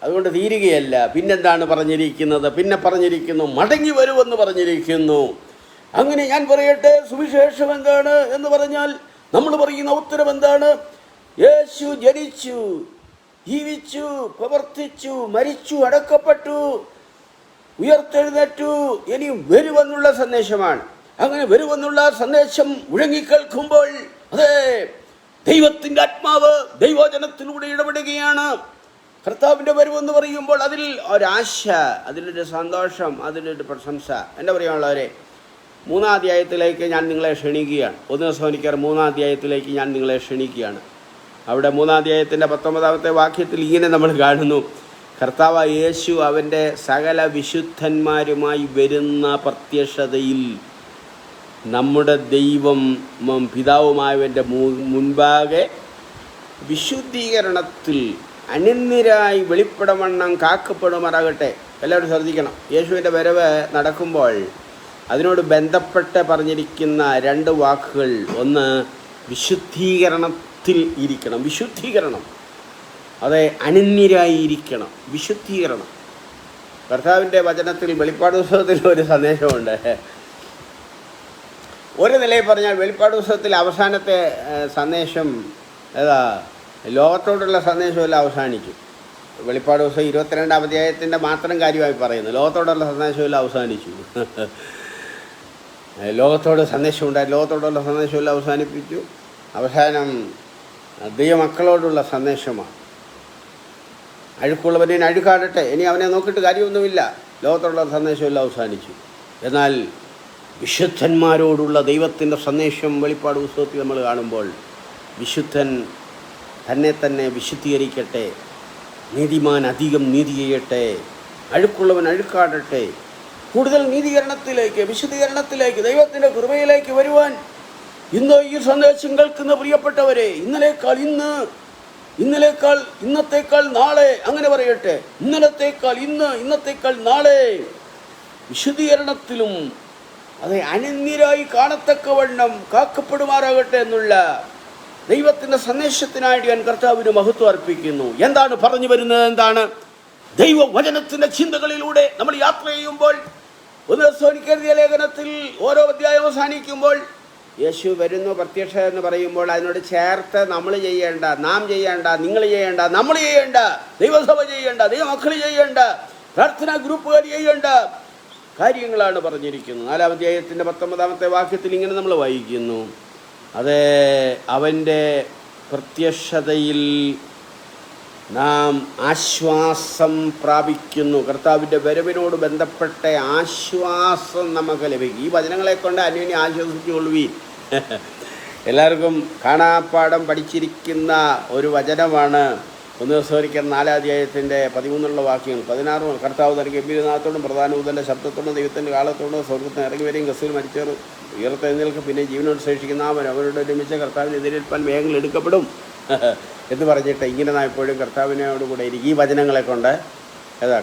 അതുകൊണ്ട് തീരുകയല്ല. പിന്നെന്താണ് പറഞ്ഞിരിക്കുന്നത്? പിന്നെ പറഞ്ഞിരിക്കുന്നു മടങ്ങി വരുമെന്ന് പറഞ്ഞിരിക്കുന്നു. അങ്ങനെ ഞാൻ പറയട്ടെ, സുവിശേഷം എന്താണ് എന്ന് പറഞ്ഞാൽ നമ്മൾ പറയുന്ന ഉത്തരം എന്താണ്? യേശു ജനിച്ചു, ജീവിച്ചു, പ്രവർത്തിച്ചു, മരിച്ചു, അടക്കപ്പെട്ടു, ഉയർത്തെഴുന്നേറ്റു, ഇനി വരുമെന്നുള്ള സന്ദേശമാണ്. അങ്ങനെ വരുമെന്നുള്ള സന്ദേശം മുഴങ്ങിക്കേൾക്കുമ്പോൾ അതെ, ദൈവത്തിൻ്റെ ആത്മാവ് ദൈവജനത്തിലൂടെ ഇടപെടുകയാണ്. കർത്താവിൻ്റെ വരവെന്ന് പറയുമ്പോൾ അതിൽ ഒരാശ, അതിലൊരു സന്തോഷം, അതിലൊരു പ്രശംസ. എന്താ പറയാനുള്ളവരെ, 3-ാം അധ്യായത്തിലേക്ക് ഞാൻ നിങ്ങളെ ക്ഷണിക്കുകയാണ്. 1 തെസ്സലോനിക്കർ 3-ാം അധ്യായത്തിലേക്ക് ഞാൻ നിങ്ങളെ ക്ഷണിക്കുകയാണ്. അവിടെ 3-ാം അധ്യായത്തിൻ്റെ 19-ാമത്തെ വാക്യത്തിൽ ഇങ്ങനെ നമ്മൾ കാണുന്നു: കർത്താവ് യേശു അവൻ്റെ സകല വിശുദ്ധന്മാരുമായി വരുന്ന പ്രത്യക്ഷതയിൽ നമ്മുടെ ദൈവം പിതാവുമായവൻ്റെ മുൻപാകെ വിശുദ്ധീകരണത്തിൽ അനന്യരായി വെളിപ്പെടവണ്ണം കാക്കപ്പെടുമാറാകട്ടെ. എല്ലാവരും ശ്രദ്ധിക്കണം. യേശുവിൻ്റെ വരവ് നടക്കുമ്പോൾ അതിനോട് ബന്ധപ്പെട്ട് പറഞ്ഞിരിക്കുന്ന 2 വാക്കുകൾ. ഒന്ന്, വിശുദ്ധീകരണത്തിൽ ഇരിക്കണം. വിശുദ്ധീകരണം, അതെ, അനന്യരായി ഇരിക്കണം. വിശുദ്ധീകരണം. കർത്താവിൻ്റെ വചനത്തിൽ വെളിപ്പാട് പുസ്തകത്തിൽ ഒരു സന്ദേശമുണ്ട്. ഒരു നിലയിൽ പറഞ്ഞാൽ വെളിപ്പാട് പുസ്തകത്തിൽ അവസാനത്തെ സന്ദേശം ഏതാ? ലോകത്തോടുള്ള സന്ദേശമെല്ലാം അവസാനിച്ചു. വെളിപ്പാട് പുസ്തകം 22-ാം അധ്യായത്തിൻ്റെ മാത്രം കാര്യമായി പറയുന്നു. ലോകത്തോടുള്ള സന്ദേശമെല്ലാം അവസാനിച്ചു. ലോകത്തോട് സന്ദേശമുണ്ടായി, ലോകത്തോടുള്ള സന്ദേശമെല്ലാം അവസാനിപ്പിച്ചു. അവസാനം ദൈവമക്കളോടുള്ള സന്ദേശമാണ്. അഴുക്കുള്ളവനെ അഴുക്കാടട്ടെ, ഇനി അവനെ നോക്കിയിട്ട് കാര്യമൊന്നുമില്ല. ലോകത്തോടുള്ള സന്ദേശമെല്ലാം അവസാനിച്ചു. എന്നാൽ വിശുദ്ധന്മാരോടുള്ള ദൈവത്തിൻ്റെ സന്ദേശം വെളിപ്പാട് പുസ്തകത്തിൽ നമ്മൾ കാണുമ്പോൾ, വിശുദ്ധൻ തന്നെ വിശുദ്ധീകരിക്കട്ടെ, നീതിമാൻ അധികം നീതി ചെയ്യട്ടെ, അഴുക്കുള്ളവൻ അഴുക്കാടട്ടെ. കൂടുതൽ നീതീകരണത്തിലേക്ക്, വിശുദ്ധീകരണത്തിലേക്ക്, ദൈവത്തിൻ്റെ കൃപയിലേക്ക് വരുവാൻ ഇന്ന് ഈ സന്ദേശം കേൾക്കുന്ന പ്രിയപ്പെട്ടവരെ, ഇന്നലേക്കാൾ ഇന്ന്, ഇന്നത്തേക്കാൾ നാളെ, അങ്ങനെ പറയട്ടെ, ഇന്നലത്തേക്കാൾ ഇന്ന്, ഇന്നത്തേക്കാൾ നാളെ വിശുദ്ധീകരണത്തിലും അത് അനന്യരായി കാണത്തക്കവണ്ണം കാക്കപ്പെടുമാറാകട്ടെ എന്നുള്ള ദൈവത്തിൻ്റെ സന്ദേശത്തിനായിട്ട് ഞാൻ കർത്താവിന് മഹത്വം അർപ്പിക്കുന്നു. എന്താണ് പറഞ്ഞു വരുന്നത്? എന്താണ്? ദൈവവചനത്തിൻ്റെ ചിന്തകളിലൂടെ നമ്മൾ യാത്ര ചെയ്യുമ്പോൾ 1 തെസ്സലോനിക്കർ ലേഖനത്തിൽ ഓരോ അധ്യായം അവസാനിക്കുമ്പോൾ യേശു വരുന്നു പ്രത്യക്ഷ എന്ന് പറയുമ്പോൾ അതിനോട് ചേർത്ത് നമ്മൾ ചെയ്യേണ്ട, നാം ചെയ്യേണ്ട, നിങ്ങൾ ചെയ്യേണ്ട, നമ്മൾ ചെയ്യേണ്ട, ദൈവസഭ ചെയ്യേണ്ട, ദൈവമക്കൾ ചെയ്യേണ്ട, പ്രാർത്ഥനാ ഗ്രൂപ്പുകാർ ചെയ്യേണ്ട കാര്യങ്ങളാണ് പറഞ്ഞിരിക്കുന്നത്. 4-ാം അധ്യായത്തിൻ്റെ 19-ാമത്തെ വാക്യത്തിൽ ഇങ്ങനെ നമ്മൾ വായിക്കുന്നു, അത് അവൻ്റെ പ്രത്യക്ഷതയിൽ നാം ആശ്വാസം പ്രാപിക്കുന്നു. കർത്താവിൻ്റെ വരവിനോട് ബന്ധപ്പെട്ട ആശ്വാസം നമുക്ക് ലഭിക്കും. ഈ വചനങ്ങളെ കൊണ്ട് അന്യോന്യം ആശ്വസിച്ചുകൊള്ളുവീൻ. എല്ലാവർക്കും കാണാപ്പാഠം പഠിച്ചിരിക്കുന്ന ഒരു വചനമാണ് 1 Thessalonians 4-ാം അധ്യായത്തിൻ്റെ 13 വാക്യങ്ങൾ. 16 കർത്താവ് തന്റെ ഗംഭീരനാഥത്തോടും പ്രധാനദൂതൻ്റെ ശബ്ദത്തോടും ദൈവത്തിൻ്റെ കാലത്തോടും സ്വർഗ്ഗത്തിന് ഇറങ്ങി വരെയും ക്രിസ്തുവിൽ മരിച്ചവർ ഉയർത്തെഴുന്നേൽക്കും, പിന്നെ ജീവനോട് ശേഷിക്കുന്ന അവരോട് ഒരുമിച്ച് കർത്താവിന് എതിരേൽപ്പാൻ വേഗങ്ങൾ എടുക്കപ്പെടും എന്ന് പറഞ്ഞിട്ട് ഇങ്ങനെ നാം എപ്പോഴും കർത്താവിനോട് കൂടെ ഇരിക്കും. ഈ വചനങ്ങളെ കൊണ്ട്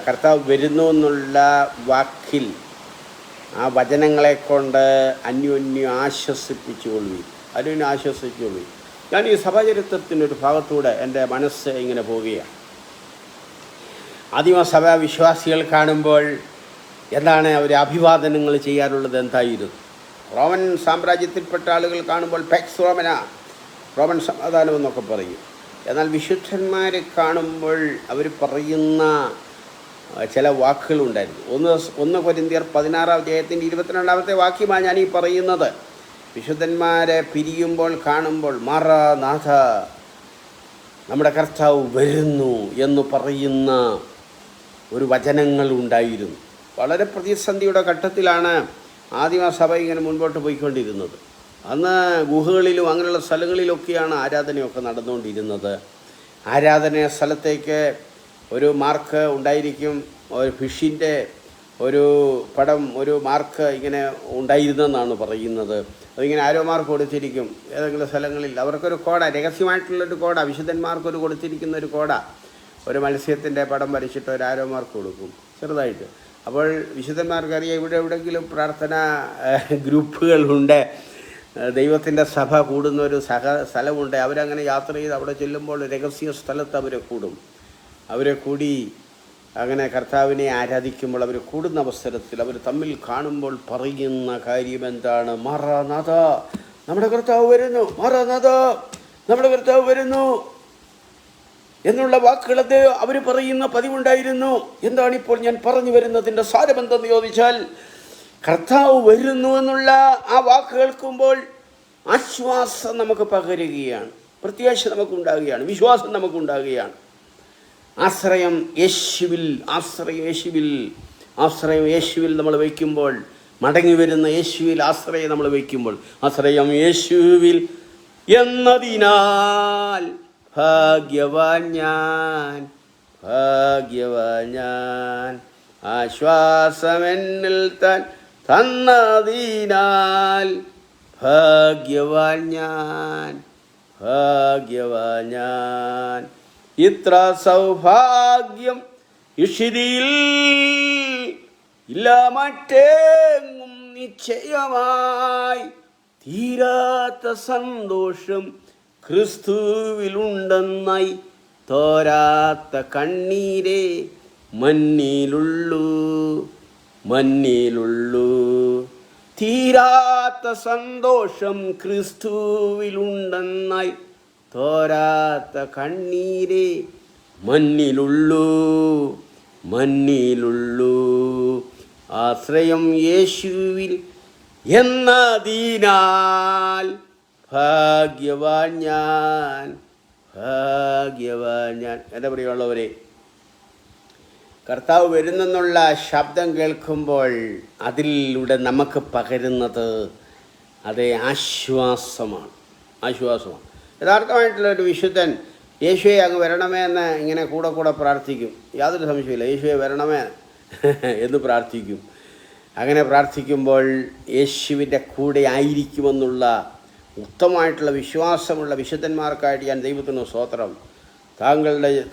കർത്താവ് വരുന്നു എന്നുള്ള വാക്കിൽ ആ വചനങ്ങളെ കൊണ്ട് അന്യോന്യം ആശ്വസിപ്പിച്ചുകൊള്ളുകയും ഞാൻ ഈ സഭാചരിത്രത്തിനൊരു ഭാഗത്തൂടെ എൻ്റെ മനസ്സ് ഇങ്ങനെ പോവുകയാണ്. ആദിമസഭാ വിശ്വാസികൾ കാണുമ്പോൾ എന്താണ് അവർ അഭിവാദനങ്ങൾ ചെയ്യാറുള്ളത്? എന്തായിരുന്നു? റോമൻ സാമ്രാജ്യത്തിൽപ്പെട്ട ആളുകൾ കാണുമ്പോൾ പെക്സ് റോമന, റോമൻ സമാധാനം എന്നൊക്കെ പറയും. എന്നാൽ വിശുദ്ധന്മാരെ കാണുമ്പോൾ അവർ പറയുന്ന ചില വാക്കുകളുണ്ടായിരുന്നു. 1 Corinthians 16-ാം അധ്യായത്തിൻ്റെ 22-ാമത്തെ വാക്യമാണ് ഞാൻ ഈ പറയുന്നത്. വിശുദ്ധന്മാരെ പിരിയുമ്പോൾ കാണുമ്പോൾ മാറാനാഥ, നമ്മുടെ കർത്താവ് വരുന്നു എന്ന് പറയുന്ന ഒരു വചനങ്ങൾ ഉണ്ടായിരുന്നു. വളരെ പ്രതിസന്ധിയുടെ ഘട്ടത്തിലാണ് ആദിമസഭ ഇങ്ങനെ മുൻപോട്ട് പോയിക്കൊണ്ടിരുന്നത്. അന്ന് ഗുഹകളിലും അങ്ങനെയുള്ള സ്ഥലങ്ങളിലൊക്കെയാണ് ആരാധനയൊക്കെ നടന്നുകൊണ്ടിരുന്നത്. ആരാധന സ്ഥലത്തേക്ക് ഒരു മാർക്ക് ഉണ്ടായിരിക്കും, ഒരു ഫിഷിൻ്റെ ഒരു പടം, ഒരു മാർക്ക് ഇങ്ങനെ ഉണ്ടായിരുന്നെന്നാണ് പറയുന്നത്. അതിങ്ങനെ ആരോ മാർക്ക് കൊടുത്തിരിക്കും ഏതെങ്കിലും സ്ഥലങ്ങളിൽ. അവർക്കൊരു കോട, രഹസ്യമായിട്ടുള്ളൊരു കോട, വിശുദ്ധന്മാർക്കൊരു കൊടുത്തിരിക്കുന്ന ഒരു കോട, ഒരു മത്സ്യത്തിൻ്റെ പടം വരച്ചിട്ട് ഒരു ആരോ മാർക്ക് കൊടുക്കും ചെറുതായിട്ട്. അപ്പോൾ വിശുദ്ധന്മാർക്കറിയാം ഇവിടെ എവിടെയെങ്കിലും പ്രാർത്ഥനാ ഗ്രൂപ്പുകളുണ്ട്, ദൈവത്തിൻ്റെ സഭ കൂടുന്ന ഒരു സ്ഥലമുണ്ട്. അവരങ്ങനെ യാത്ര ചെയ്ത് അവിടെ ചെല്ലുമ്പോൾ രഹസ്യ സ്ഥലത്ത് അവരെ കൂടി അങ്ങനെ കർത്താവിനെ ആരാധിക്കുമ്പോൾ അവർ കൂടുന്ന അവസരത്തിൽ അവർ തമ്മിൽ കാണുമ്പോൾ പറയുന്ന കാര്യം എന്താണ്? മാറാനാഥ, നമ്മുടെ കർത്താവ് വരുന്നു, മാറാനാഥ, നമ്മുടെ കർത്താവ് വരുന്നു എന്നുള്ള വാക്കുകൾ അവർ പറയുന്ന പതിവുണ്ടായിരുന്നു. എന്താണിപ്പോൾ ഞാൻ പറഞ്ഞു വരുന്നതിൻ്റെ സാരമെന്തെന്ന് ചോദിച്ചാൽ, കർത്താവ് വരുന്നു എന്നുള്ള ആ വാക്ക് കേൾക്കുമ്പോൾ ആശ്വാസം നമുക്ക് പകരുകയാണ്, പ്രത്യാശ നമുക്കുണ്ടാകുകയാണ്, വിശ്വാസം നമുക്കുണ്ടാകുകയാണ്. ആശ്രയം യേശുവിൽ നമ്മൾ വയ്ക്കുമ്പോൾ, മടങ്ങി വരുന്ന യേശുവിൽ ആശ്രയം നമ്മൾ വയ്ക്കുമ്പോൾ, ആശ്രയം യേശുവിൽ എന്നതിനാൽ ഭാഗ്യവാൻ ഞാൻ ആശ്വാസമെന്നിൽ താൻ തന്നതിനാൽ ഭാഗ്യവാൻ ഞാൻ ഇത്ര സൗഭാഗ്യം ഇഷിരിയിൽ ഇല്ല മറ്റെങ്ങും നിശ്ചയമായി തീരാത്ത സന്തോഷം ക്രിസ്തുവിലുണ്ടെന്നായി തോരാത്ത കണ്ണീരേ മണ്ണിലുള്ളൂ തീരാത്ത സന്തോഷം ക്രിസ്തുവിലുണ്ടെന്നായി തോരാത്ത കണ്ണീരേ മണ്ണിലുള്ളൂ ആശ്രയം യേശുവിൽ എന്നതിനാൽ ഭാഗ്യവാൻ ഞാൻ. എൻ്റെ പ്രിയമുള്ളവരെ, കർത്താവ് വരുന്നെന്നുള്ള ശബ്ദം കേൾക്കുമ്പോൾ അതിലൂടെ നമുക്ക് പകരുന്നത് അതേ ആശ്വാസമാണ്. യഥാർത്ഥമായിട്ടുള്ളൊരു വിശുദ്ധൻ യേശുവെ അങ്ങ് വരണമേ എന്ന് ഇങ്ങനെ കൂടെ പ്രാർത്ഥിക്കും. യാതൊരു സംശയമില്ല, യേശുവെ വരണമേ എന്ന് പ്രാർത്ഥിക്കും. അങ്ങനെ പ്രാർത്ഥിക്കുമ്പോൾ യേശുവിൻ്റെ കൂടെ ആയിരിക്കുമെന്നുള്ള ഉത്തമമായിട്ടുള്ള വിശ്വാസമുള്ള വിശുദ്ധന്മാർക്കായിട്ട് ഞാൻ ദൈവത്തിന് സ്തോത്രം.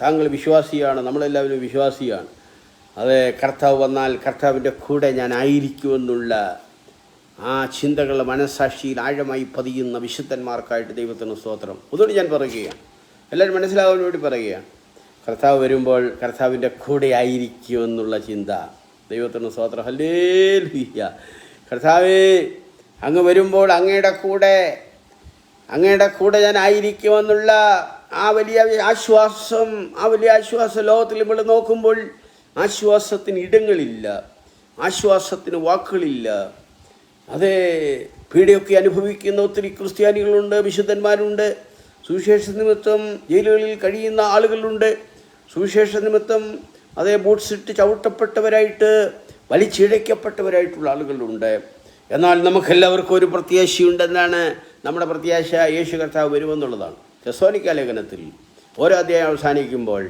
താങ്കൾ വിശ്വാസിയാണ്, നമ്മളെല്ലാവരും വിശ്വാസിയാണ്. അത് കർത്താവ് വന്നാൽ കർത്താവിൻ്റെ കൂടെ ഞാൻ ആയിരിക്കുമെന്നുള്ള ആ ചിന്തകൾ മനസ്സാക്ഷിയിൽ ആഴമായി പതിയുന്ന വിശുദ്ധന്മാർക്കായിട്ട് ദൈവത്തിന് സ്തോത്രം. അതുകൊണ്ട് ഞാൻ പറയുകയാണ്, എല്ലാവരും മനസ്സിലാവാൻ വേണ്ടി പറയുകയാണ്, കർത്താവ് വരുമ്പോൾ കർത്താവിൻ്റെ കൂടെ ആയിരിക്കുമെന്നുള്ള ചിന്ത. ദൈവത്തിന് സ്തോത്രം. ഹല്ലേലൂയ. കർത്താവേ, അങ്ങ് വരുമ്പോൾ അങ്ങയുടെ കൂടെ ഞാൻ ആയിരിക്കുമെന്നുള്ള ആ വലിയ ആശ്വാസം ലോകത്തിൽ നമ്മൾ നോക്കുമ്പോൾ ആശ്വാസത്തിന് ഇടങ്ങളില്ല, ആശ്വാസത്തിന് വാക്കുകളില്ല. അതേ, പീഡയൊക്കെ അനുഭവിക്കുന്ന ഒത്തിരി ക്രിസ്ത്യാനികളുണ്ട്, വിശുദ്ധന്മാരുണ്ട്. സുവിശേഷ നിമിത്തം ജയിലുകളിൽ കഴിയുന്ന ആളുകളുണ്ട്. സുവിശേഷ നിമിത്തം അതേ ബൂട്ട്സിട്ട് ചവിട്ടപ്പെട്ടവരായിട്ട് വലിച്ചിഴയ്ക്കപ്പെട്ടവരായിട്ടുള്ള ആളുകളുണ്ട്. എന്നാൽ നമുക്കെല്ലാവർക്കും ഒരു പ്രത്യാശയുണ്ടെന്നാണ്. നമ്മുടെ പ്രത്യാശ യേശു കർത്താവ് വരുമെന്നുള്ളതാണ്. തെസ്സലോനിക്ക ലേഖനത്തിൽ ഓരോ അധ്യായം അവസാനിക്കുമ്പോൾ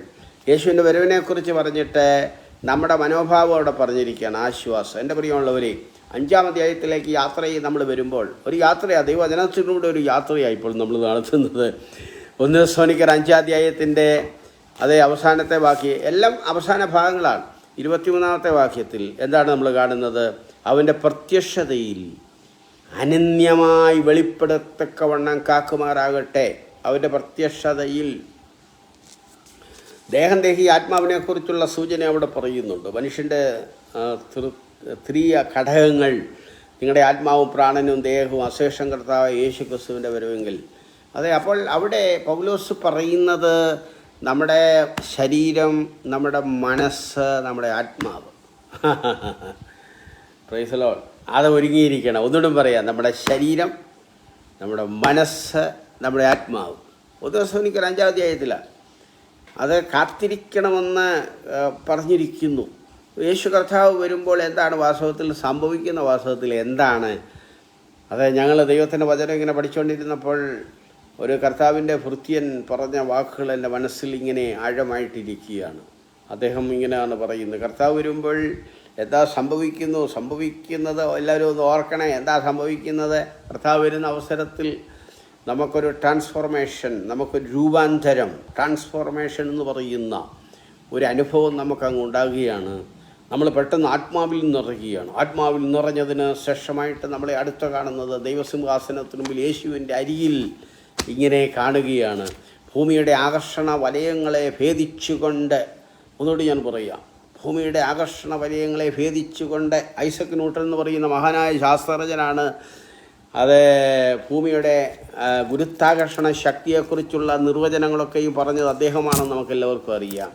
യേശുവിൻ്റെ വരവിനെക്കുറിച്ച് പറഞ്ഞിട്ട് നമ്മുടെ മനോഭാവം അവിടെ പറഞ്ഞിരിക്കുകയാണ്, ആശ്വാസം. എൻ്റെ പ്രിയമുള്ളവരെ, 5-ാം അധ്യായത്തിലേക്ക് യാത്ര ചെയ്ത് നമ്മൾ വരുമ്പോൾ ഒരു യാത്രയാണ്, ദൈവവചനത്തിലൂടെ ഒരു യാത്രയായി ഇപ്പോൾ നമ്മൾ നടത്തുന്നത്. 1 തെസ്സലോനിക്കർ 5-ാം അധ്യായത്തിൻ്റെ അതേ അവസാനത്തെ വാക്യം, എല്ലാം അവസാന ഭാഗങ്ങളാണ്. 23-ാമത്തെ വാക്യത്തിൽ എന്താണ് നമ്മൾ കാണുന്നത്? അവൻ്റെ പ്രത്യക്ഷതയിൽ അനന്യമായി വെളിപ്പെടത്തക്കവണ്ണം കാക്കുമാറാകട്ടെ. അവൻ്റെ പ്രത്യക്ഷതയിൽ ദേഹി ആത്മാവിനെക്കുറിച്ചുള്ള സൂചന അവിടെ പറയുന്നുണ്ട്. മനുഷ്യൻ്റെ ത്രിയ ഘടകങ്ങൾ, നിങ്ങളുടെ ആത്മാവും പ്രാണനും ദേഹവും അശേഷം കർത്താവ് യേശു ക്രിസ്തുവിൻ്റെ വരവെങ്കിൽ. അതെ, അപ്പോൾ അവിടെ പൗലോസ് പറയുന്നത് നമ്മുടെ ശരീരം, നമ്മുടെ മനസ്സ്, നമ്മുടെ ആത്മാവ്, പ്രൈസ് ദി ലോർഡ്, അത് ഒരുങ്ങിയിരിക്കണം. ഒന്നുകൂടെ പറയാം, നമ്മുടെ ശരീരം, നമ്മുടെ മനസ്സ്, നമ്മുടെ ആത്മാവ്. 1 തെസ്സലോനിക്കർ 5-ാം അധ്യായത്തിലാണ് അത് കാത്തിരിക്കണമെന്ന് പറഞ്ഞിരിക്കുന്നു. യേശു കർത്താവ് വരുമ്പോൾ എന്താണ് വാസ്തവത്തിൽ സംഭവിക്കുന്ന? വാസ്തവത്തിൽ എന്താണ്? അത് ഞങ്ങൾ ദൈവത്തിൻ്റെ വചനം ഇങ്ങനെ പഠിച്ചുകൊണ്ടിരുന്നപ്പോൾ ഒരു കർത്താവിൻ്റെ ഭൃത്യൻ പറഞ്ഞ വാക്കുകൾ എൻ്റെ മനസ്സിൽ ഇങ്ങനെ ആഴമായിട്ടിരിക്കുകയാണ്. അദ്ദേഹം ഇങ്ങനെയാണ് പറയുന്നത്, കർത്താവ് വരുമ്പോൾ എന്താ സംഭവിക്കുന്നത് എല്ലാവരും ഒന്ന് ഓർക്കണേ. എന്താ സംഭവിക്കുന്നത്? കർത്താവ് വരുന്ന അവസരത്തിൽ നമുക്കൊരു ട്രാൻസ്ഫോർമേഷൻ, നമുക്കൊരു രൂപാന്തരം, ട്രാൻസ്ഫോർമേഷൻ എന്ന് പറയുന്ന ഒരു അനുഭവം നമുക്കങ്ങ് ഉണ്ടാകുകയാണ്. നമ്മൾ പെട്ടെന്ന് ആത്മാവിൽ നിറയുകയാണ്. ആത്മാവിൽ നിറഞ്ഞതിന് ശേഷമായിട്ട് നമ്മളെ അടുത്ത കാണുന്നത് ദൈവസിംഹാസനത്തിന് മുമ്പിൽ യേശുവിൻ്റെ അരികിൽ ഇങ്ങനെ കാണുകയാണ്. ഭൂമിയുടെ ആകർഷണ വലയങ്ങളെ ഭേദിച്ചുകൊണ്ട്, ഒന്നുകൂടി ഞാൻ പറയാം, ഭൂമിയുടെ ആകർഷണ വലയങ്ങളെ ഭേദിച്ചുകൊണ്ട് ഐസക് ന്യൂട്ടൻ എന്ന് പറയുന്ന മഹാനായ ശാസ്ത്രജ്ഞനാണ് അത് ഭൂമിയുടെ ഗുരുത്വാകർഷണ ശക്തിയെക്കുറിച്ചുള്ള നിർവചനങ്ങളൊക്കെയും പറഞ്ഞത് അദ്ദേഹമാണെന്ന് നമുക്കെല്ലാവർക്കും അറിയാം.